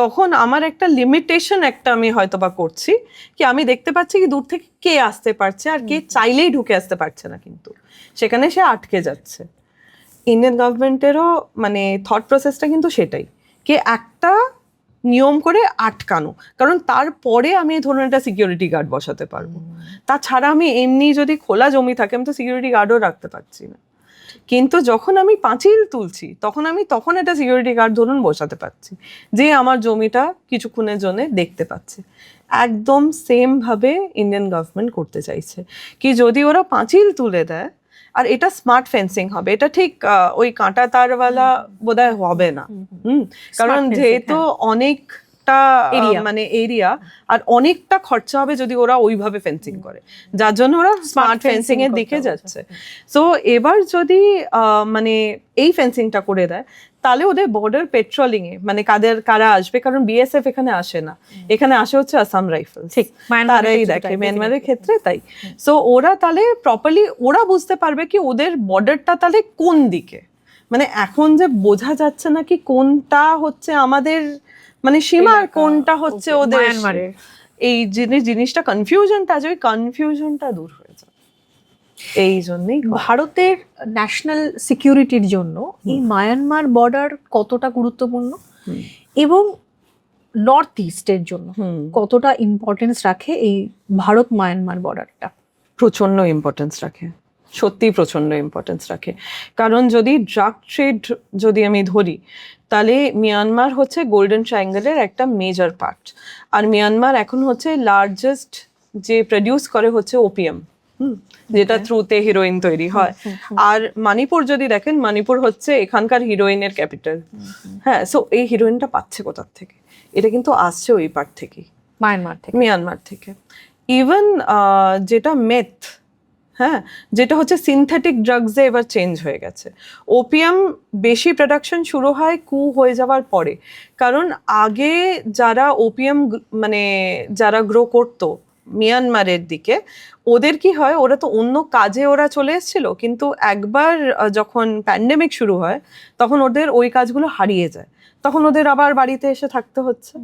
Speaker 1: তখন আমার একটা লিমিটেশন একটা আমি হয়তো বা করছি কি আমি দেখতে পাচ্ছি কি দূর থেকে কে আসতে পারছে আর কে চাইলেই ঢুকে আসতে পারছে না, কিন্তু সেখানে সে আটকে যাচ্ছে। ইন্ডিয়ান গভর্নমেন্টেরও মানে থট প্রসেসটা কিন্তু সেটাই, কি একটা নিয়ম করে আটকানো, কারণ তারপরে আমি ধরুন একটা সিকিউরিটি গার্ড বসাতে পারবো, তাছাড়া আমি এমনি যদি খোলা জমি থাকে আমি তো সিকিউরিটি গার্ডও রাখতে পারছি না, কিন্তু যখন আমি পাঁচিল তুলছি তখন একটা সিকিউরিটি গার্ড ধরুন বসাতে পারছি, যে আমার জমিটা কিছুক্ষণের জন্য দেখতে পাচ্ছে। একদম সেম ভাবে ইন্ডিয়ান গভর্নমেন্ট করতে চাইছে কি যদি ওরা পাঁচিল তুলে দেয়, আর এটা স্মার্ট ফেন্সিং হবে, এটা ঠিক ওই কাঁটা তারওয়ালা বোধহয় হবে না, কারণ
Speaker 2: fencing,
Speaker 1: যেহেতু অনেকটা
Speaker 2: Area.
Speaker 1: মানে এরিয়া আর অনেকটা খরচা হবে যদি ওরা ওইভাবে ফেন্সিং করে, যার জন্য ওরা স্মার্ট ফেন্সিং এর দিকে যাচ্ছে। সো এবার যদি মানে এই ফেন্সিংটা করে দেয় তাহলে ওদের বর্ডার পেট্রোলিং এ মানে কারা আসবে, কারণ BSF এখানে আসে না, এখানে আসে হচ্ছে আসাম রাইফেলস,
Speaker 2: ঠিক,
Speaker 1: তারাই দেখে মিয়ানমারের ক্ষেত্রে তাই। সো ওরা তাহলে প্রপারলি ওরা বুঝতে পারবে কি ওদের বর্ডারটা তাহলে কোন দিকে, মানে এখন যে বোঝা যাচ্ছে না কি কোনটা হচ্ছে আমাদের মানে সীমা আর কোনটা হচ্ছে ওদের
Speaker 2: মায়ানমারের।
Speaker 1: এই জিনিসটা কনফিউশনটা আছে, ওই কনফিউশনটা দূর হয়ে যায়। এই জন্যই
Speaker 2: ভারতের ন্যাশনাল সিকিউরিটির জন্য এই মায়ানমার বর্ডার কতটা গুরুত্বপূর্ণ এবং নর্থ ইস্টের জন্য কতটা ইম্পর্টেন্স রাখে এই ভারত মায়ানমার বর্ডারটা?
Speaker 1: প্রচন্ড ইম্পর্টেন্স রাখে, সত্যি প্রচন্ড ইম্পর্টেন্স রাখে, কারণ যদি ড্রাগ ট্রেড যদি আমি ধরি তাহলে মিয়ানমার হচ্ছে গোল্ডেন ট্রায়াঙ্গেলের একটা মেজর পার্ট, আর মিয়ানমার এখন হচ্ছে লার্জেস্ট যে প্রডিউস করে হচ্ছে ওপিয়াম, যেটা থ্রুতে হিরোইন তৈরি হয়। আর মণিপুর যদি দেখেন, মণিপুর হচ্ছে এখানকার হিরোইনের ক্যাপিটাল। হ্যাঁ, সো এই হিরোইনটা পাচ্ছে কোথার থেকে? এটা কিন্তু আসছে ওই পার্ট থেকেই, মিয়ানমার থেকে। ইভেন যেটা মেথ, হ্যাঁ, যেটা হচ্ছে সিনথেটিক ড্রাগসে এবার চেঞ্জ হয়ে গেছে। ওপিয়াম বেশি প্রোডাকশন শুরু হয় কু হয়ে যাওয়ার পরে, কারণ আগে যারা ওপিয়াম মানে যারা গ্রো করতো মিয়ানমারের দিকে, ওদের কি হয়, ওরা তো অন্য কাজে ওরা চলে এসেছিল, কিন্তু একবার যখন প্যান্ডেমিক শুরু হয় তখন ওদের ওই কাজগুলো হারিয়ে যায়, তখন ওদের আবার বাড়িতে এসে থাকতে হচ্ছে,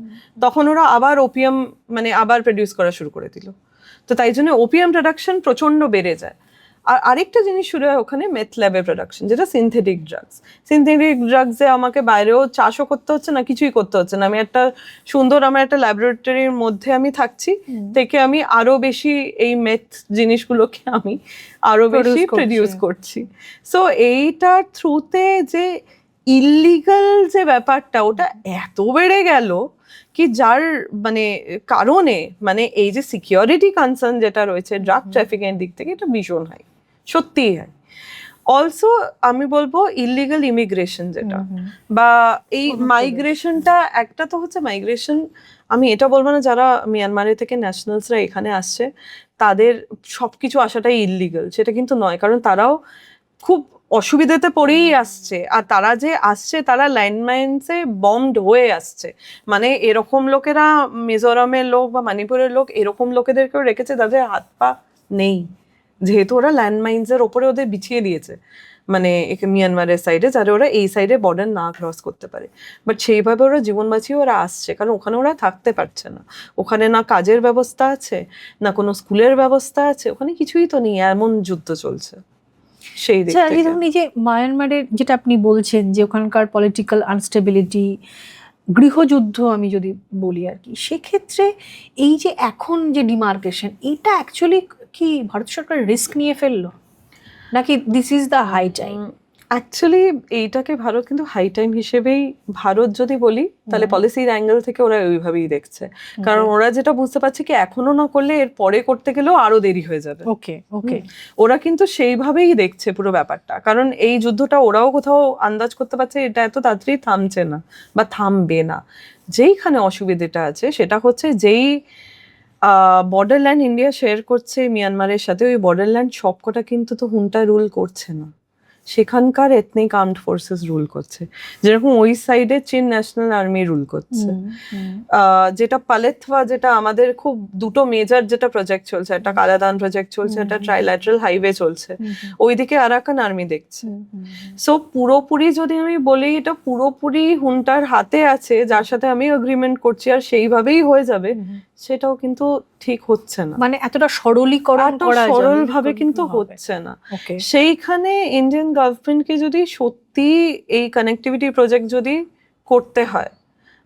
Speaker 1: তখন ওরা আবার ওপিয়াম মানে আবার প্রডিউস করা শুরু করে দিল। তো তাই জন্য ওপিয়াম প্রোডাকশন প্রচন্ড বেড়ে যায়। আর আরেকটা জিনিস শুরু হয় ওখানে মেথ ল্যাবের প্রোডাকশন, যেটা সিনথেটিক ড্রাগস। সিনথেটিক ড্রাগসে আমাকে বাইরেও চাষও করতে হচ্ছে না, কিছুই করতে হচ্ছে না, আমি একটা সুন্দর আমার একটা ল্যাবরেটরির মধ্যে আমি থাকছি, থেকে আমি আরো বেশি এই মেথ জিনিসগুলোকে আমি আরো বেশি প্রডিউস করছি। সো এইটার থ্রুতে যে ইল্লিগাল যে ব্যাপারটা ওটা এত বেড়ে গেল কি যার মানে কারণে মানে এই যে সিকিউরিটি কনসার্ন যেটা রয়েছে ড্রাগ ট্রাফিকিং এর দিক থেকে, এটা ভীষণ হাই, সত্যিই হাই। অলসো আমি বলবো ইলিগাল ইমিগ্রেশন যেটা বা এই মাইগ্রেশনটা, একটা তো হচ্ছে মাইগ্রেশন, আমি এটা বলবো না যারা মিয়ানমারের থেকে ন্যাশনালসরা এখানে আসছে তাদের সবকিছু আসাটাই ইলিগাল, সেটা কিন্তু নয়, কারণ তারাও খুব অসুবিধাতে পড়েই আসছে, আর তারা যে আসছে তারা ল্যান্ডমাইন্সে বম্বড হয়ে আসছে। মানে এরকম লোকেরা, মিজোরামের লোক বা মণিপুরের লোক এরকম লোকেদেরকেও রেখেছে যাদের হাত পা নেই, যেহেতু ওরা ল্যান্ডমাইন্সের ওপরে ওদের বিছিয়ে দিয়েছে, মানে মিয়ানমারের সাইডে, যারা ওরা এই সাইডে বর্ডার না ক্রস করতে পারে। বাট সেইভাবে ওরা জীবন বাঁচিয়ে ওরা আসছে, কারণ ওখানে ওরা থাকতে পারছে না। ওখানে না কাজের ব্যবস্থা আছে, না কোনো স্কুলের ব্যবস্থা আছে, ওখানে কিছুই তো নেই, এমন যুদ্ধ চলছে সেই দিক থেকে।
Speaker 2: ধরুন এই যে মায়ানমারের যেটা আপনি বলছেন যে ওখানকার পলিটিক্যাল আনস্টেবিলিটি, গৃহযুদ্ধ আমি যদি বলি আর কি, সেক্ষেত্রে এই যে এখন যে ডিমার্কেশন, এটা অ্যাকচুয়ালি কি ভারত সরকার রিস্ক নিয়ে ফেললো, নাকি this is the high time?
Speaker 1: Actually এইটাকে ভারত কিন্তু হাই টাইম হিসেবেই, ভারত যদি বলি তাহলে পলিসির অ্যাঙ্গেল থেকে ওরা ওইভাবেই দেখছে, কারণ ওরা যেটা বুঝতে পারছে কি এখনো না করলে এর পরে করতে গেলেও আরো দেরি হয়ে যাবে।
Speaker 2: ওকে ওকে,
Speaker 1: ওরা কিন্তু সেইভাবেই দেখছে পুরো ব্যাপারটা, কারণ এই যুদ্ধটা ওরাও কোথাও আন্দাজ করতে পারছে এটা এত তাড়াতাড়ি থামছে না বা থামবে না। যেইখানে অসুবিধাটা আছে সেটা হচ্ছে যেই বর্ডারল্যান্ড ইন্ডিয়া শেয়ার করছে মিয়ানমারের সাথে, ওই বর্ডারল্যান্ড সবকটা কিন্তু তো হুন্টা রুল করছে না, সেখানকার এথনিক আর্মড ফোর্সেস রুল করছে। যেরকম ওই সাইডে চীন ন্যাশনাল আর্মি রুল করছে, যেটা পালেথওয়া, যেটা আমাদের খুব দুটো মেজর যেটা প্রজেক্ট চলছে, একটা কালাদান প্রজেক্ট চলছে, একটা ট্রাইল্যাটারাল হাইওয়ে চলছে, ওইদিকে আরাকান আর্মি দেখছে। সো পুরোপুরি যদি আমি বলি এটা পুরোপুরি হুন্টার হাতে আছে, যার সাথে আমি এগ্রিমেন্ট করছি আর সেইভাবেই হয়ে যাবে, সেটাও কিন্তু ঠিক হচ্ছে না।
Speaker 2: মানে এতটা সরলীকরণ করা
Speaker 1: সরল ভাবে কিন্তু হচ্ছে না। সেইখানে ইন্ডিয়ান গভর্নমেন্টকে যদি সত্যি এই কানেক্টিভিটি প্রজেক্ট যদি করতে হয়,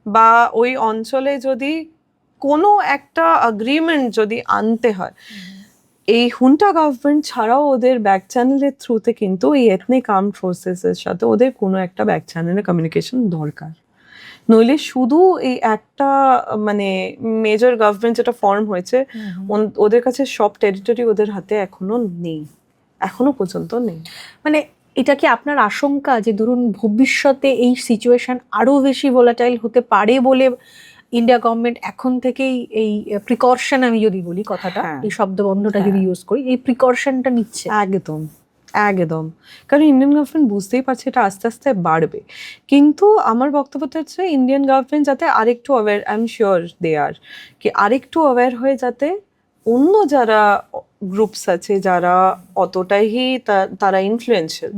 Speaker 1: বা ওই অঞ্চলে যদি কোনো একটা এগ্রিমেন্ট যদি আনতে হয়, এই হুন্টা গভর্নমেন্ট ছাড়াও ওদের ব্যাক চ্যানেলের থ্রুতে কিন্তু এই এথনিক আর্মড ফোর্সেসের সাথে ওদের কোনো একটা ব্যাক চ্যানেলে কমিউনিকেশন দরকার। নইলে শুধু এই একটা মানে মেজর গভর্নমেন্ট যেটা ফর্ম হয়েছে, ওদের কাছে সব টেরিটরি ওদের হাতে এখনো নেই, এখনো পর্যন্ত নেই।
Speaker 2: মানে এটা কি আপনার আশঙ্কা যে ধরুন ভবিষ্যতে এই সিচুয়েশন আরো বেশি ভোলাটাইল হতে পারে বলে ইন্ডিয়া গভর্নমেন্ট এখন থেকেই এই প্রিকশন, আমি যদি বলি কথাটা, এই শব্দবন্ধটা যদি ইউজ করি, এই প্রিকশনটা নিচ্ছে?
Speaker 1: একদম একদম, কারণ ইন্ডিয়ান গভর্নমেন্ট বুঝতেই পারছে এটা আস্তে আস্তে বাড়বে। কিন্তু আমার বক্তব্যটা হচ্ছে ইন্ডিয়ান গভর্নমেন্ট যাতে আরেকটু aware, I am sure they are, কি আরেকটু অ্যাওয়্যার হয়ে যাতে অন্য যারা গ্রুপস আছে যারা অতটাই তারা ইনফ্লুয়েন্সিয়াল,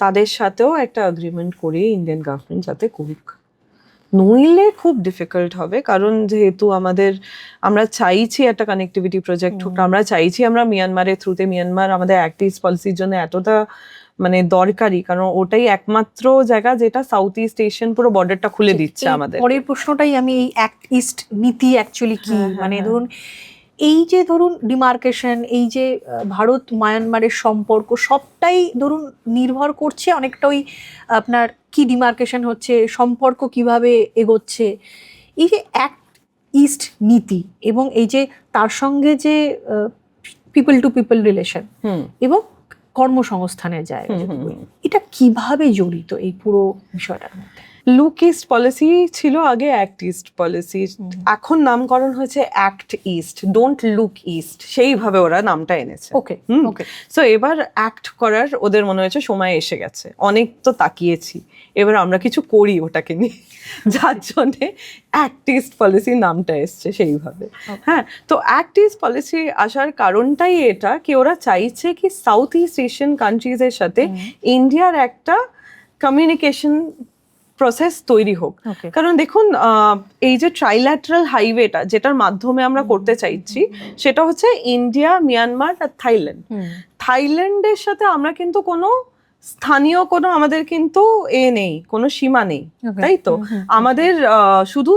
Speaker 1: তাদের সাথেও একটা এগ্রিমেন্ট করে ইন্ডিয়ান গভর্নমেন্ট যাতে করুক। নইলে খুব ডিফিকাল্ট হবে, কারণ যেহেতু আমরা চাইছি একটা কানেক্টিভিটি প্রজেক্ট হোক, আমরা চাইছি আমরা মিয়ানমারের থ্রুতে, মিয়ানমার আমাদের অ্যাক্ট ইস্ট পলিসির জন্য এতটা মানে দরকারি, কারণ ওটাই একমাত্র জায়গা যেটা সাউথ ইস্ট এশিয়ান পুরো বর্ডারটা খুলে দিচ্ছে আমাদের।
Speaker 2: পরের প্রশ্নটাই আমি, এই অ্যাক্ট ইস্ট নীতি অ্যাকচুয়ালি কি, মানে ধরুন এই যে ধরুন ডিমার্কেশন, এই যে ভারত মায়ানমারের সম্পর্ক, সবটাই ধরুন নির্ভর করছে অনেকটা ওই আপনার কি ডিমার্কেশন হচ্ছে, সম্পর্ক কিভাবে এগোচ্ছে, এই যে অ্যাক্ট ইস্ট নীতি এবং এই যে তার সঙ্গে যে পিপল টু পিপল রিলেশন এবং কর্মসংস্থানের জায়গা, এটা কিভাবে জড়িত এই পুরো বিষয়টার মধ্যে?
Speaker 1: লুক ইস্ট পলিসি ছিল আগে অ্যাক্ট ইস্ট পলিসি, এখন নামকরণ হয়েছে act east, don't look east, সেইভাবে ওরা নামটা এনেছে।
Speaker 2: ওকে ওকে,
Speaker 1: সো এবার অ্যাক্ট করার ওদের মনে হয়েছে সময় এসে গেছে, অনেক তো তাকিয়েছি, এবার আমরা কিছু করি ওটাকে নিয়ে, যার জন্যে অ্যাক্ট ইস্ট পলিসি নামটা এসছে সেইভাবে। হ্যাঁ, তো অ্যাক্ট ইস্ট পলিসি আসার কারণটাই এটা, কি ওরা চাইছে কি সাউথ ইস্ট এশিয়ান কান্ট্রিজের সাথে ইন্ডিয়ার একটা কমিউনিকেশন প্রসেস তৈরি হোক। কারণ দেখুন এই যে ট্রাইল্যাটারাল হাইওয়েটা যেটার মাধ্যমে আমরা করতে চাইছি, সেটা হচ্ছে ইন্ডিয়া, মিয়ানমার আর থাইল্যান্ডের সাথে আমরা কিন্তু কোনো স্থানীয় কোনো আমাদের কিন্তু নেই, কোনো সীমা নেই, তাই তো? আমাদের শুধু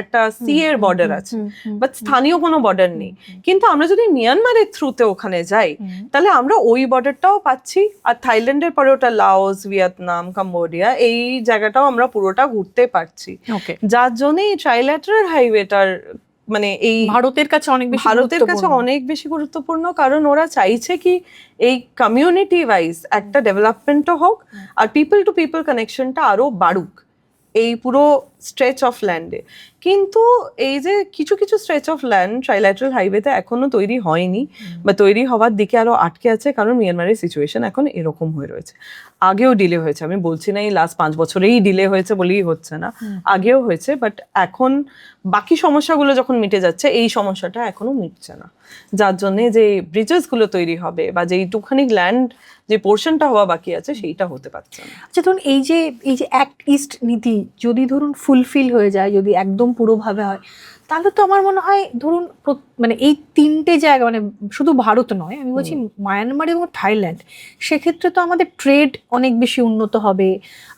Speaker 1: একটা সি এর বর্ডার আছে, বাট স্থানীয় কোনো বর্ডার নেই। কিন্তু আমরা যদি মিয়ানমারের থ্রুতে ওখানে যাই, তাহলে আমরা ওই বর্ডারটাও পাচ্ছি, আর থাইল্যান্ডের পরে ওটা লাওস, ভিয়েতনাম, কম্বোডিয়া, এই জায়গাটাও আমরা পুরোটা ঘুরতে পারছি, যার জন্য এই ট্রাইল্যাটারাল হাইওয়েটার মানে এই ভারতের কাছে অনেক বেশি গুরুত্বপূর্ণ। কারণ ওরা চাইছে কি এই কমিউনিটি ওয়াইজ একটা ডেভেলপমেন্টও হোক, আর পিপল টু পিপল কানেকশনটা আরো বাড়ুক এই পুরো স্ট্রেচ অফ ল্যান্ডে, কিন্তু এই যে কিছু কিছু স্ট্রেচ অফ ল্যান্ড ট্রাইল্যাটারাল হাইওয়েতে এখনো তৈরি হয়নি বা তৈরি হওয়ার দিকে আরো আটকে আছে, কারণ মিয়ানমারের সিচুয়েশন এখন এরকম হয়ে রয়েছে। আগেও ডিলে হয়েছে, আমি বলছি না এই লাস্ট 5 বছরেই ডিলে হয়েছে বলেই হচ্ছে না, আগেও হয়েছে, বাট এখন বাকি সমস্যাগুলো যখন মিটে যাচ্ছে এই সমস্যাটা এখনো মিটছে না, যার জন্যে যে ব্রিজেস গুলো তৈরি হবে বা যে এইটুখানি ল্যান্ড যে পোর্শনটা হওয়া বাকি আছে সেইটা হতে পারছে না।
Speaker 2: আচ্ছা, ধরুন এই যে অ্যাক্ট ইস্ট নীতি যদি ধরুন ফুলফিল হয়ে যায়, যদি একদম পুরোভাবে হয়, তাহলে তো আমার মনে হয় ধরুন মানে এই 3টে জায়গা, মানে শুধু ভারত নয়, আমি বলছি মায়ানমার এবং থাইল্যান্ড, সেক্ষেত্রে তো আমাদের ট্রেড অনেক বেশি উন্নত হবে,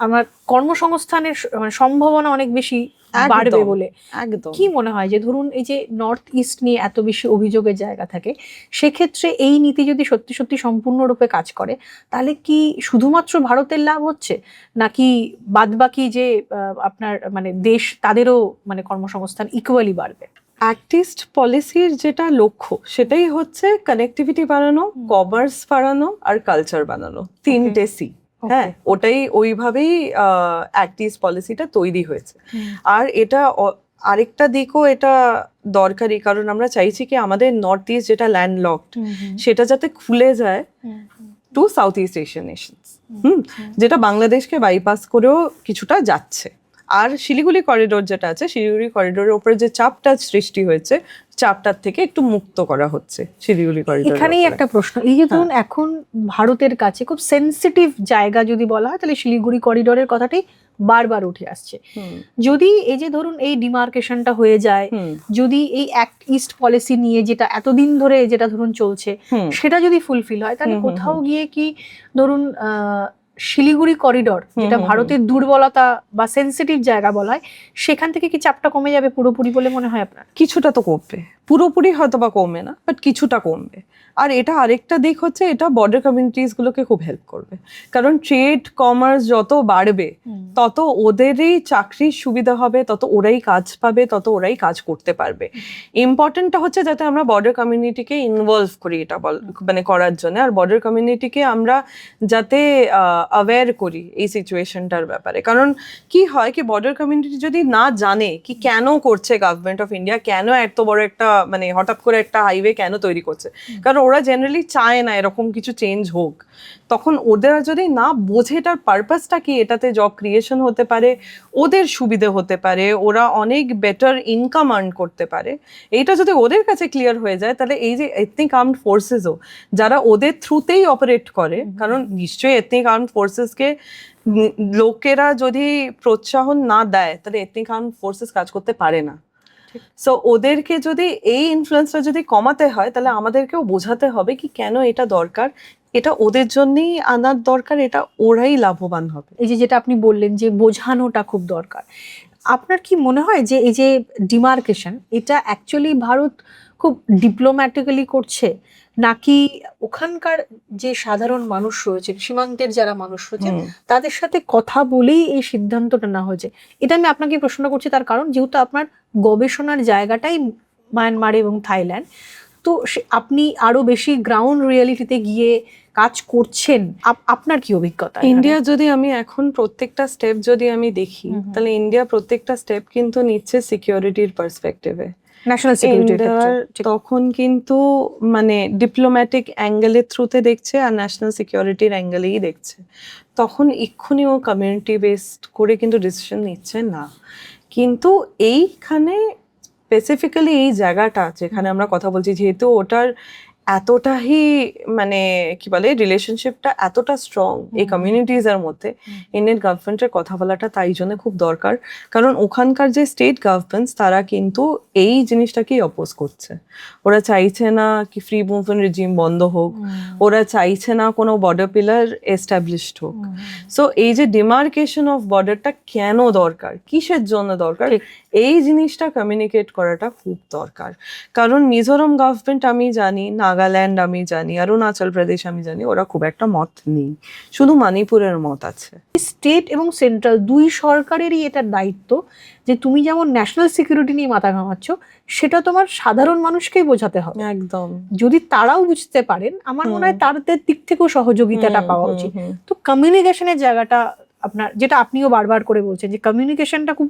Speaker 2: আমার কর্মসংস্থানের মানে সম্ভাবনা অনেক বেশি বাড়বে বলে
Speaker 1: একদম।
Speaker 2: কি মনে হয় যে ধরুন এই যে নর্থ ইস্ট নিয়ে এত বেশি অভিযোগের জায়গা থাকে, সেক্ষেত্রে এই নীতি যদি সত্যি সত্যি সম্পূর্ণরূপে কাজ করে, তাহলে কি শুধুমাত্র ভারতের লাভ হচ্ছে, নাকি বাদবাকি যে আপনার মানে দেশ তাদেরও মানে কর্মসংস্থান ইকুয়ালি বাড়বে?
Speaker 1: অ্যাক্টিস্ট পলিসির যেটা লক্ষ্য সেটাই হচ্ছে কানেক্টিভিটি বাড়ানো, কমার্স বাড়ানো আর কালচার বানানো, 3টে সি। হ্যাঁ, ওটাই ওইভাবেই অ্যাক্টিস্ট পলিসিটা তৈরি হয়েছে। আর এটা আরেকটা দিকও এটা দরকারি, কারণ আমরা চাইছি কি আমাদের নর্থ ইস্ট যেটা ল্যান্ডলকড সেটা যাতে খুলে যায় to South East Asian nations, যেটা বাংলাদেশকে বাইপাস করেও কিছুটা যাচ্ছে। আর শিলিগুড়ি করিডোর যেটা আছে, শিলিগুড়ি করিডোরের উপরে যে চাপটা সৃষ্টি হয়েছে, চাপটার থেকে একটু মুক্ত করা হচ্ছে শিলিগুড়ি করিডোর।
Speaker 2: এখানেই একটা প্রশ্ন, এই যে ধরুন এখন ভারতের কাছে খুব সেনসিটিভ জায়গা যদি বলা হয়, তাহলে শিলিগুড়ি করিডোরের কথাটাই বারবার উঠে আসছে। যদি এই যে ধরুন এই ডিমার্কেশনটা হয়ে যায়, যদি এই অ্যাক্ট ইস্ট পলিসি নিয়ে যেটা এতদিন ধরে যেটা ধরুন চলছে সেটা যদি ফুলফিল হয়, তাহলে কোথাও গিয়ে কি ধরুন শিলিগুড়ি করিডোর, যেটা ভারতের দুর্বলতা বা সেনসিটিভ জায়গা বলা হয়, সেখান থেকে কি চাপটা কমে যাবে পুরোপুরি বলে মনে হয় আপনার?
Speaker 1: কিছুটা তো কমবে, পুরোপুরি হয়তো বা কমবে না, বাট কিছুটা কমবে। আর এটা আরেকটা দিক হচ্ছে, এটা বর্ডার কমিউনিটিস গুলোকে খুব হেল্প করবে, কারণ ট্রেড কমার্স যত বাড়বে তত ওদেরই চাকরির সুবিধা হবে, তত ওরাই কাজ পাবে, তত ওরাই কাজ করতে পারবে। ইম্পর্টেন্টটা হচ্ছে যাতে আমরা বর্ডার কমিউনিটিকে ইনভলভ করি এটা মানে করার জন্য, আর বর্ডার কমিউনিটিকে আমরা যাতে অ্যাওয়্যার করি এই সিচুয়েশনটার ব্যাপারে। কারণ কি হয় কি, বর্ডার কমিউনিটি যদি না জানে কি কেন করছে গভর্নমেন্ট অফ ইন্ডিয়া, কেন এত বড় একটা মানে হঠাৎ করে একটা হাইওয়ে কেন তৈরি করছে, কারণ ওরা জেনারেলি চায় না এরকম কিছু চেঞ্জ হোক, তখন ওদের যদি না বোঝে এটার পারপাসটা কি, এটাতে জব ক্রিয়েশন হতে পারে, ওদের সুবিধে হতে পারে, ওরা অনেক বেটার ইনকাম আর্ন করতে পারে, এইটা যদি ওদের কাছে ক্লিয়ার হয়ে যায়, তাহলে এই যে এথনিক আর্মড ফোর্সেসও যারা ওদের থ্রুতেই অপারেট করে, কারণ নিশ্চয়ই এথনিক আর্মড ফোর্সেসকে লোকেরা যদি প্রোৎসাহন না দেয় তাহলে এথনিক আর্মড ফোর্সেস কাজ করতে পারে না। সো ওদেরকে যদি এই ইনফ্লুয়েন্সটা যদি কমাতে হয়, তাহলে আমাদেরকেও বোঝাতে হবে কি কেন এটা দরকার, এটা ওদের জন্যই আনার দরকার, এটা ওরাই লাভবান হবে।
Speaker 2: এই যে যেটা আপনি বললেন যে বোঝানোটা খুব দরকার, আপনার কি মনে হয় যে এই যে ডিমার্কেশন, এটা অ্যাকচুয়ালি ভারত খুব ডিপ্লোম্যাটিক্যালি করছে, নাকি ওখানকার যে সাধারণ মানুষ রয়েছে, সীমান্তের যারা মানুষ রয়েছে, তাদের সাথে কথা বলেই এই সিদ্ধান্তটা না হয়েছে? এটা আমি আপনাকে প্রশ্ন করছি তার কারণ, যেহেতু আপনার গবেষণার জায়গাটাই মায়ানমার এবং থাইল্যান্ড, তো আপনি আরো বেশি গ্রাউন্ড রিয়েলিটিতে গিয়ে কাজ করছেন, আপনার কি অভিজ্ঞতা?
Speaker 1: ইন্ডিয়া যদি আমি এখন প্রত্যেকটা স্টেপ যদি আমি দেখি, তাহলে ইন্ডিয়া প্রত্যেকটা স্টেপ কিন্তু নিচ্ছে সিকিউরিটির পার্সপেক্টিভে,
Speaker 2: ন্যাশনাল সিকিউরিটি,
Speaker 1: তখন কিন্তু মানে ডিপ্লোম্যাটিক অ্যাঙ্গেলের থ্রুতে দেখছে আর ন্যাশনাল সিকিউরিটির অ্যাঙ্গেলেই দেখছে, তখন এক্ষুনি ও কমিউনিটি বেসড করে কিন্তু ডিসিশন নিচ্ছে না। কিন্তু এইখানে স্পেসিফিক্যালি এই জায়গাটা যেখানে আমরা কথা বলছি, যেহেতু ওটার এতটাই মানে কি বলে রিলেশনশিপটা এতটা স্ট্রং এই কমিউনিটিজের মধ্যে, ইন্ডিয়ান গভর্নমেন্টের কথা বলাটা তাই জন্য খুব দরকার, কারণ ওখানকার যে স্টেট গভর্নমেন্টস তারা কিন্তু এই জিনিসটাকেই অপোজ করছে। ওরা চাইছে না কি ফ্রি মুভমেন্ট রেজিম বন্ধ হোক, ওরা চাইছে না কোনো বর্ডার পিলার এস্টাবলিশড হোক। সো এই যে ডিমার্কেশন অফ বর্ডারটা কেন দরকার, কিসের জন্য দরকার, এই জিনিসটা কমিউনিকেট করাটা খুব দরকার। কারণ মিজোরাম গভর্নমেন্ট আমি জানি, নাগাল্যান্ড আমি জানি, অরুণাচল প্রদেশ আমি জানি, ওরা খুব একটা মত নেই, শুধু মণিপুরের মত আছে।
Speaker 2: স্টেট এবং সেন্ট্রাল দুই সরকারেরই এটা দায়িত্ব যে তুমি যেমন ন্যাশনাল সিকিউরিটি নিয়ে মাথা ঘামাচ্ছ, সেটা তোমার সাধারণ মানুষকেই বোঝাতে হবে।
Speaker 1: একদম,
Speaker 2: যদি তারাও বুঝতে পারেন, আমার মনে হয় তাদের দিক থেকেও সহযোগিতাটা পাওয়া উচিত। তো কমিউনিকেশনের জায়গাটা আপনার যেটা আপনিও বারবার করে বলছেন যে কমিউনিকেশনটা খুব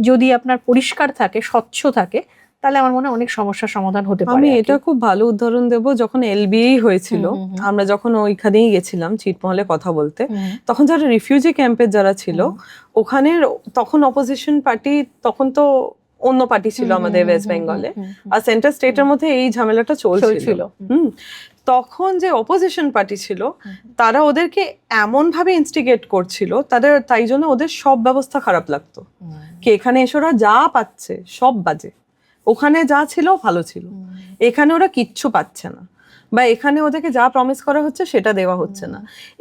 Speaker 2: যদি আপনার পরিষ্কার থাকে, স্বচ্ছ থাকে, তাহলে আমার মনে হয় অনেক সমস্যার সমাধান হতে পারে।
Speaker 1: আমি এটা খুব ভালো উদাহরণ দেব, যখন এলবিএই হয়েছিল, আমরা যখন ওইখানেই গেছিলাম ছিটমহলে কথা বলতে, তখন যারা রিফিউজি ক্যাম্পের যারা ছিল ওখানে, তখন অপোজিশন পার্টি, তখন তো অন্য পার্টি ছিল আমাদের ওয়েস্ট বেঙ্গলে, আর সেন্টার স্টেটের মধ্যে এই ঝামেলাটা চলছিল। তখন যে অপোজিশন পার্টি ছিল তারা ওদেরকে এমন ভাবে ইনস্টিগেট করছিল, তাই জন্য ওদের সব ব্যবস্থা খারাপ লাগতো, কি এখানে এসে ওরা যা পাচ্ছে সব বাজে, ওখানে যা ছিল ভালো ছিল, এখানে ওরা কিচ্ছু পাচ্ছে না, বা এখানে ওদেরকে যা প্রমিস করা হচ্ছে সেটা দেওয়া হচ্ছে না।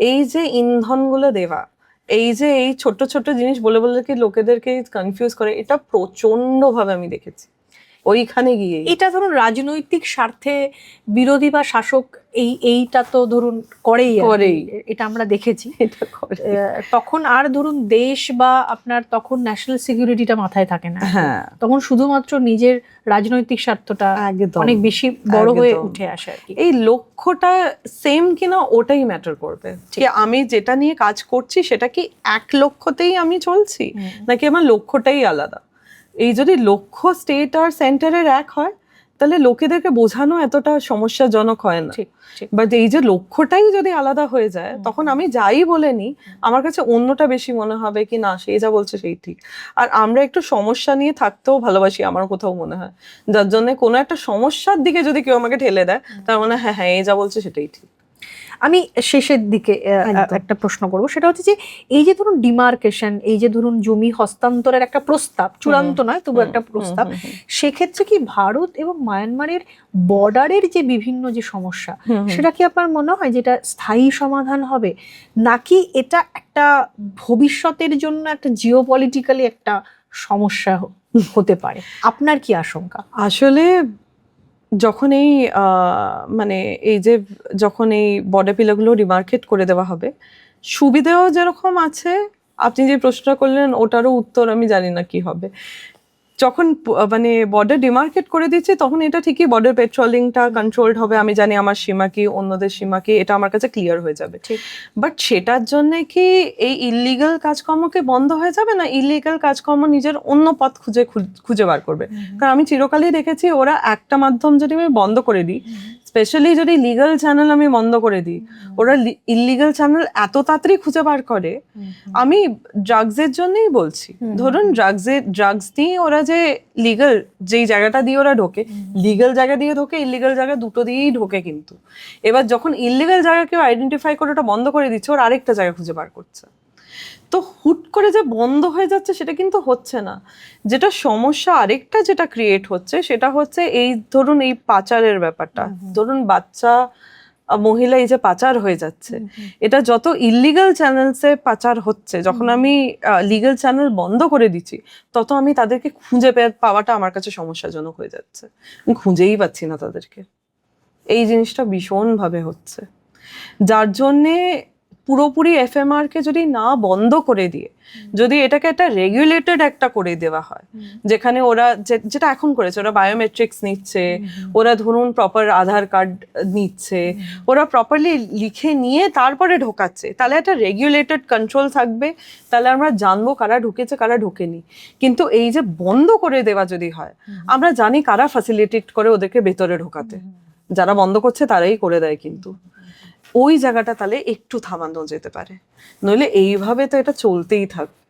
Speaker 1: এই যে ইন্ধনগুলো দেওয়া, এই যে এই ছোট ছোট জিনিস বলে বলে লোকেদেরকে কনফিউজ করে, এটা প্রচন্ড ভাবে আমি দেখেছি ওইখানে গিয়ে।
Speaker 2: এটা ধরুন রাজনৈতিক স্বার্থে বিরোধী বা শাসক এইটা তো ধরুন করেই, এটা আমরা দেখেছি। তখন আর ধরুন দেশ বা আপনার তখন ন্যাশনাল সিকিউরিটিটা মাথায় থাকে না, তখন শুধুমাত্র নিজের রাজনৈতিক স্বার্থটা অনেক বেশি বড় হয়ে উঠে আসে আর কি।
Speaker 1: এই লক্ষ্যটা সেম কিনা ওটাই ম্যাটার করবে, যে আমি যেটা নিয়ে কাজ করছি সেটা কি এক লক্ষ্যতেই আমি চলছি, নাকি আমার লক্ষ্যটাই আলাদা। এই যদি লক্ষ্য স্টেট আর সেন্টারের এক হয় তাহলে লোকেদেরকে বোঝানো এতটা সমস্যাজনক হয় না। বাট এই যে লক্ষ্যটাই যদি আলাদা হয়ে যায়, তখন আমি যাই বলে নি, আমার কাছে অন্যটা বেশি মনে হবে কি না সে যা বলছে সেই ঠিক। আর আমরা একটু সমস্যা নিয়ে থাকতেও ভালোবাসি, আমার কোথাও মনে হয়, যার জন্য কোনো একটা সমস্যার দিকে যদি কেউ আমাকে ঠেলে দেয়, তার মানে হ্যাঁ হ্যাঁ এই যা বলছে সেটাই ঠিক।
Speaker 2: আমি শেষের দিকে একটা প্রশ্ন করবো, সেটা হচ্ছে যে এই যে ধরুন ডিমার্কেশন, এই যে ধরুন জমি হস্তান্তরের একটা প্রস্তাব, চূড়ান্ত নয় তবু একটা প্রস্তাব, সেক্ষেত্রে কি ভারত এবং মায়ানমারের বর্ডারের যে বিভিন্ন যে সমস্যা, সেটা কি আপনার মনে হয় যেটা স্থায়ী সমাধান হবে, নাকি এটা একটা ভবিষ্যতের জন্য একটা জিওপলিটিক্যালি একটা সমস্যা হতে পারে? আপনার কি আশঙ্কা?
Speaker 1: আসলে যখন এই মানে এই যে যখন এই বর্ডার পিলারগুলো ডিমার্কেট করে দেওয়া হবে, সুবিধাও যেরকম আছে, আপনি যে প্রশ্নটা করলেন ওটারও উত্তর আমি জানি না কি হবে। যখন মানে বর্ডার ডিমার্কেট করে দিচ্ছে তখন এটা ঠিকই বর্ডার পেট্রোলিংটা কন্ট্রোলড হবে, আমি জানি আমার সীমা কি অন্যদের সীমা কি, এটা আমার কাছে ক্লিয়ার হয়ে যাবে। বাট সেটার জন্য কি এই ইলিগাল কাজকর্মকে বন্ধ হয়ে যাবে না? ইলিগাল কাজকর্ম নিজের অন্য পথ খুঁজে বার করবে। কারণ আমি চিরকালই দেখেছি ওরা একটা মাধ্যম যদি আমি বন্ধ করে দিই, স্পেশালি যদি লিগাল চ্যানেল আমি বন্ধ করে দিই, ওরা ইলিগাল চ্যানেল এত তাড়াতাড়ি খুঁজে বার করে। আমি ড্রাগসের জন্যই বলছি, ধরুন ড্রাগস দিয়ে ওরা যে লিগাল যেই জায়গাটা দিয়ে ওরা ঢোকে, লিগাল জায়গা দিয়ে ঢোকে, ইলিগাল জায়গা দুটো দিয়েই ঢোকে, কিন্তু এবার যখন ইলিগাল জায়গা কেউ আইডেন্টিফাই করে ওটা বন্ধ করে দিচ্ছে, ওরা আরেকটা জায়গা খুঁজে বার করছে। তো হুট করে যে বন্ধ হয়ে যাচ্ছে সেটা কিন্তু হচ্ছে না। যেটা সমস্যা আরেকটা যেটা ক্রিয়েট হচ্ছে সেটা হচ্ছে এই ধরুন এই পাচারের ব্যাপারটা, ধরুন বাচ্চা মহিলা এই যে পাচার হয়ে যাচ্ছে, এটা যত ইলিগাল চ্যানেলসে পাচার হচ্ছে, যখন আমি লিগাল চ্যানেল বন্ধ করে দিচ্ছি, তত আমি তাদেরকে খুঁজে পাওয়াটা আমার কাছে সমস্যাজনক হয়ে যাচ্ছে। আমি খুঁজেই পাচ্ছি না তাদেরকে। এই জিনিসটা ভীষণভাবে হচ্ছে, যার জন্যে পুরোপুরি এফএমআর কে যদি না বন্ধ করে দিয়ে যদি এটাকে একটা রেগুলেটেড একটা করে দেওয়া হয়, যেখানে ওরা যেটা এখন করেছে, ওরা বায়োমেট্রিক্স নিচ্ছে, ওরা ধরুন প্রপার আধার কার্ড নিচ্ছে, ওরা প্রপারলি লিখে নিয়ে তারপরে ঢোকাচ্ছে, তাহলে একটা রেগুলেটেড কন্ট্রোল থাকবে, তাহলে আমরা জানবো কারা ঢুকেছে কারা ঢোকেনি। কিন্তু এই যে বন্ধ করে দেওয়া যদি হয়, আমরা জানি কারা ফ্যাসিলিটেট করে ওদেরকে ভেতরে ঢোকাতে, যারা বন্ধ করছে তারাই করে দেয়, কিন্তু ওই জায়গাটা তাহলে একটু থামানো যেতে পারে, নইলে এইভাবে তো এটা চলতেই থাকবে।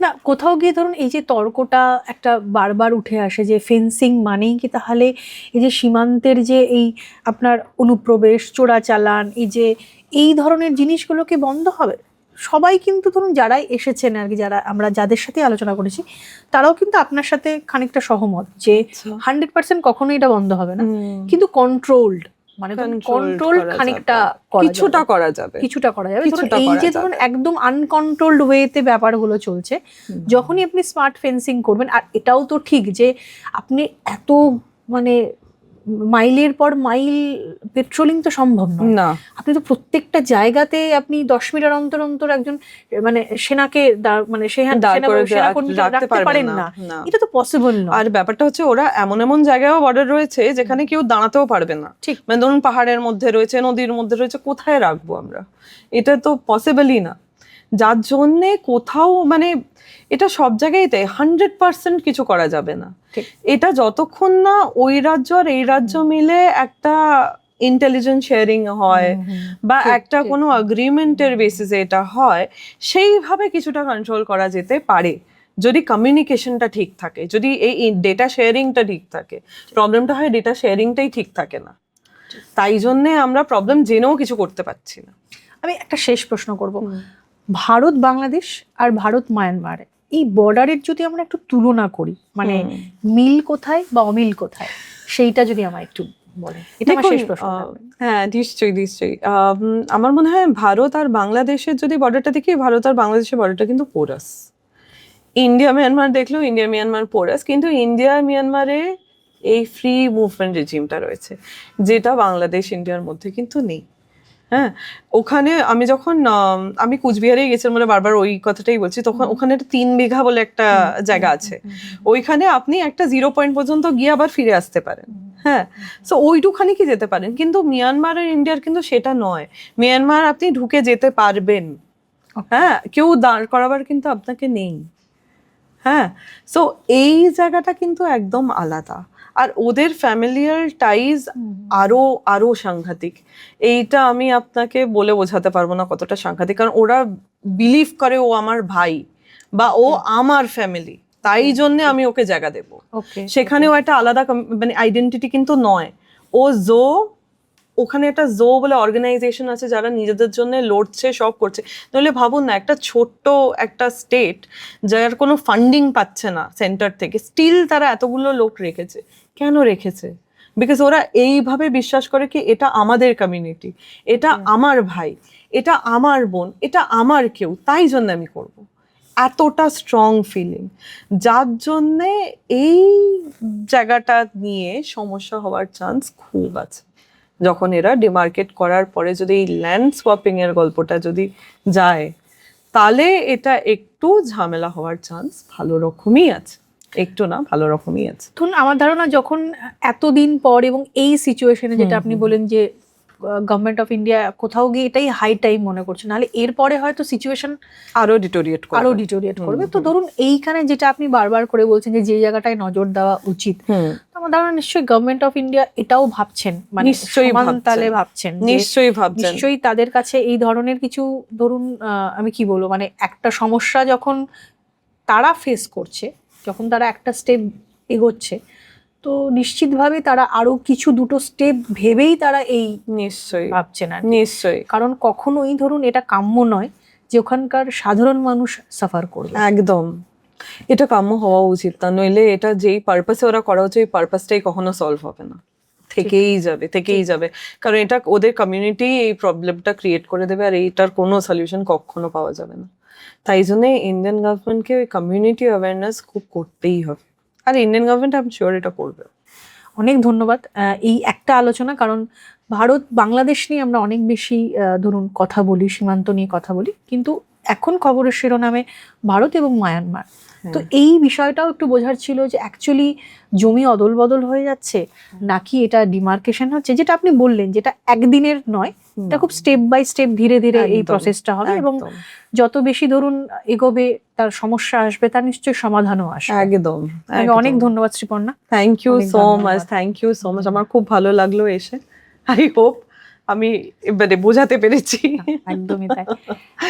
Speaker 2: না, কোথাও গিয়ে ধরুন এই যে তর্কটা একটা বারবার উঠে আসে যে ফেন্সিং মানেই কি তাহলে এই যে সীমান্তের যে এই আপনার অনুপ্রবেশ, চোরাচালান, এই ধরনের জিনিসগুলোকে বন্ধ হবে? সবাই কিন্তু ধরুন যারাই এসেছেন আর কি, যাদের সাথে আলোচনা করেছি, তারাও কিন্তু আপনার সাথে খানিকটা সহমত যে 100% কখনোই এটা বন্ধ হবে না, কিন্তু কন্ট্রোলড, মানে কন্ট্রোল খানিকটা
Speaker 1: কিছুটা করা যাবে।
Speaker 2: এই যে ধরুন একদম আনকন্ট্রোলড ওয়েতে ব্যাপারগুলো চলছে, যখনই আপনি স্মার্ট ফেন্সিং করবেন, আর এটাও তো ঠিক যে আপনি এত মানে মাইলের পর মাইল পেট্রোলিং তো সম্ভব না, আপনি তো প্রত্যেকটা জায়গাতে আপনি 10 মিটার অন্তর অন্তর একজন মানে সেনাকে রাখতে পারেন না, এটা তো পসিবল না।
Speaker 1: আর ব্যাপারটা হচ্ছে ওরা এমন এমন জায়গায়ও বর্ডার রয়েছে যেখানে কেউ দাঁড়াতেও পারবে না, ঠিক মানে ধরুন পাহাড়ের মধ্যে রয়েছে, নদীর মধ্যে রয়েছে, কোথায় রাখবো আমরা? এটা তো পসিবলই না। যার জন্যে কোথাও মানে এটা সব জায়গায়তে 100% কিছু করা যাবে না।
Speaker 2: ঠিক।
Speaker 1: এটা যতক্ষণ না ওই রাজ্য আর এই রাজ্য মিলে একটা ইন্টেলিজেন্স শেয়ারিং হয় বা
Speaker 2: ঠিক,
Speaker 1: একটা
Speaker 2: ঠিক।
Speaker 1: কোনো এগ্রিমেন্টের বেসিসে এটা হয়, সেইভাবে কিছুটা কন্ট্রোল করা যেতে পারে যদি কমিউনিকেশনটা ঠিক থাকে, যদি এই ডেটা শেয়ারিংটা ঠিক থাকে। প্রবলেমটা হয় ডেটা শেয়ারিংটাই ঠিক থাকে না, তাই জন্যে আমরা প্রবলেম জেনেও কিছু করতে পারছি না।
Speaker 2: আমি একটা শেষ প্রশ্ন করব, ভারত বাংলাদেশ আর ভারত মায়ানমার এই বর্ডারের যদি আমরা একটু তুলনা করি, মানে মিল কোথায় বা অমিল কোথায়, সেইটা যদি আমার একটু বলেন। এটা আমার শেষ প্রশ্ন থাকবে।
Speaker 1: হ্যাঁ, নিশ্চয়ই। আমার মনে হয় ভারত আর বাংলাদেশের যদি বর্ডারটা দেখি, ভারত আর বাংলাদেশের বর্ডারটা কিন্তু পোরাস। ইন্ডিয়া মিয়ানমার দেখলেও ইন্ডিয়া মিয়ানমার পোরাস, কিন্তু ইন্ডিয়া মিয়ানমারে এই ফ্রি মুভমেন্ট রেজিমটা রয়েছে, যেটা বাংলাদেশ ইন্ডিয়ার মধ্যে কিন্তু নেই। হ্যাঁ, ওখানে আমি যখন আমি কুচবিহারে গেছিলাম বলে বারবার ওই কথাটাই বলছি, তখন ওখানে একটা 3 বিঘা বলে একটা জায়গা আছে, ওইখানে আপনি একটা 0 পয়েন্ট পর্যন্ত গিয়ে আবার ফিরে আসতে পারেন। হ্যাঁ, সো ওইটুখানি কি যেতে পারেন, কিন্তু মিয়ানমার আর ইন্ডিয়ার কিন্তু সেটা নয়। মিয়ানমার আপনি ঢুকে যেতে পারবেন, হ্যাঁ, কেউ দাঁড় করাবার কিন্তু আপনাকে নেই। হ্যাঁ, সো এই জায়গাটা কিন্তু একদম আলাদা। আর ওদের ফ্যামিলিয়ার টাইজ আরো আরো সাংঘাতিক। এইটা আমি আপনাকে বলে বোঝাতে পারবো না কতটা সাংঘাতিক, কারণ ওরা বিলিভ করে ও আমার ভাই বা ও আমার ফ্যামিলি, তাই জন্য আমি ওকে জায়গা দেব। সেখানেও একটা আলাদা মানে আইডেন্টিটি কিন্তু নয়। ও জো, ওখানে একটা জো বলে অর্গানাইজেশন আছে যারা নিজেদের জন্য লড়ছে, সব করছে। তাহলে ভাবুন না, একটা ছোট্ট একটা স্টেট যার কোনো ফান্ডিং পাচ্ছে না সেন্টার থেকে, স্টিল তারা এতগুলো লোক রেখেছে। কেন রেখেছে? বিকজ ওরা এইভাবে বিশ্বাস করে কি এটা আমাদের কমিউনিটি, এটা আমার ভাই, এটা আমার বোন, এটা আমার কেউ, তাই জন্য আমি করব। এতটা স্ট্রং ফিলিং, যার জন্যে এই জায়গাটা নিয়ে সমস্যা হওয়ার চান্স খুব আছে। যখন এরা ডিমার্কেট করার পরে যদি এই ল্যান্ড সোয়াপিং এর গল্পটা যদি যায়, তাহলে এটা একটু ঝামেলা হওয়ার চান্স ভালো রকমই আছে, একটু না ভালো রকমই আছে।
Speaker 2: আমার ধারণা যখন এতদিন পর এবং এই সিচুয়েশনে, যেটা আপনি বলেন যে গভর্নমেন্ট অফ ইন্ডিয়া কোথাও গিয়ে এটাই হাই টাইম মনে করছে, নাহলে এরপরে হয়তো সিচুয়েশন
Speaker 1: আরো ডিটোরিয়েট
Speaker 2: করবে। তো ধরুন এইখানে যেটা আপনি বারবার করে বলছেন যে যে জায়গাটায় নজর দেওয়া উচিত, আমার ধারণা নিশ্চয়ই গভর্নমেন্ট অফ ইন্ডিয়া এটাও ভাবছেন, মানে সমানতালে ভাবছেন, নিশ্চয়ই তাদের কাছে এই ধরনের কিছু, ধরুন আমি কি বলবো, মানে একটা সমস্যা যখন তারা ফেস করছে, যখন তারা একটা স্টেপ এগোচ্ছে, তো নিশ্চিতভাবে তারা আরো কিছু দুটো স্টেপ ভেবেই তারা এই
Speaker 1: নিশ্চয়ই
Speaker 2: ভাবছেন আর
Speaker 1: নিশ্চয়ই,
Speaker 2: কারণ কখনোই ধরুন এটা কাম্য নয় যে ওখানকার সাধারণ মানুষ সাফার করবে।
Speaker 1: একদম এটা কাম্য হওয়া উচিত না, নইলে এটা যেই পারপাসে ওরা করা হচ্ছে ওই পারপাসটাই কখনো সলভ হবে না, থেকেই যাবে। কারণ এটা ওদের কমিউনিটি এই প্রবলেমটা ক্রিয়েট করে দেবে, আর এইটার কোনো সলিউশন কখনো পাওয়া যাবে না। তাই জন্য ইন্ডিয়ান গভর্নমেন্টকে ওই কমিউনিটি অ্যাওয়ারনেস খুব করতেই হবে, আর Indian government I am sure এটা করবে।
Speaker 2: অনেক ধন্যবাদ এই একটা আলোচনা, কারণ ভারত বাংলাদেশ নিয়ে আমরা অনেক বেশি ধরুন কথা বলি, সীমান্ত নিয়ে কথা বলি, কিন্তু এখন খবরের শিরোনামে ভারত এবং মায়ানমার। তো এই বিষয়টাও একটু বোঝার ছিল যে অ্যাকচুয়ালি জমি অদল বদল হয়ে যাচ্ছে নাকি এটা ডিমার্কেশন হচ্ছে, যেটা আপনি বললেন যেটা একদিনের নয়, এটা খুব স্টেপ বাই স্টেপ ধীরে ধীরে এই প্রসেসটা হবে, এবং যত বেশি ধরুন এগোবে তার সমস্যা আসবে, তার নিশ্চয়ই সমাধানও আসবে।
Speaker 1: একদম।
Speaker 2: অনেক ধন্যবাদ Sriparna.
Speaker 1: Thank you so much, আমার খুব ভালো লাগলো এসে। আই হোপ আমি এবারে বোঝাতে পেরেছি।
Speaker 2: একদমই তাই।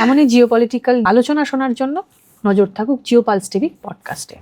Speaker 2: এমনই জিওপলিটিক্যাল আলোচনা শোনার জন্য নজর থাকুক জিও পালস টিভি পডকাস্টে।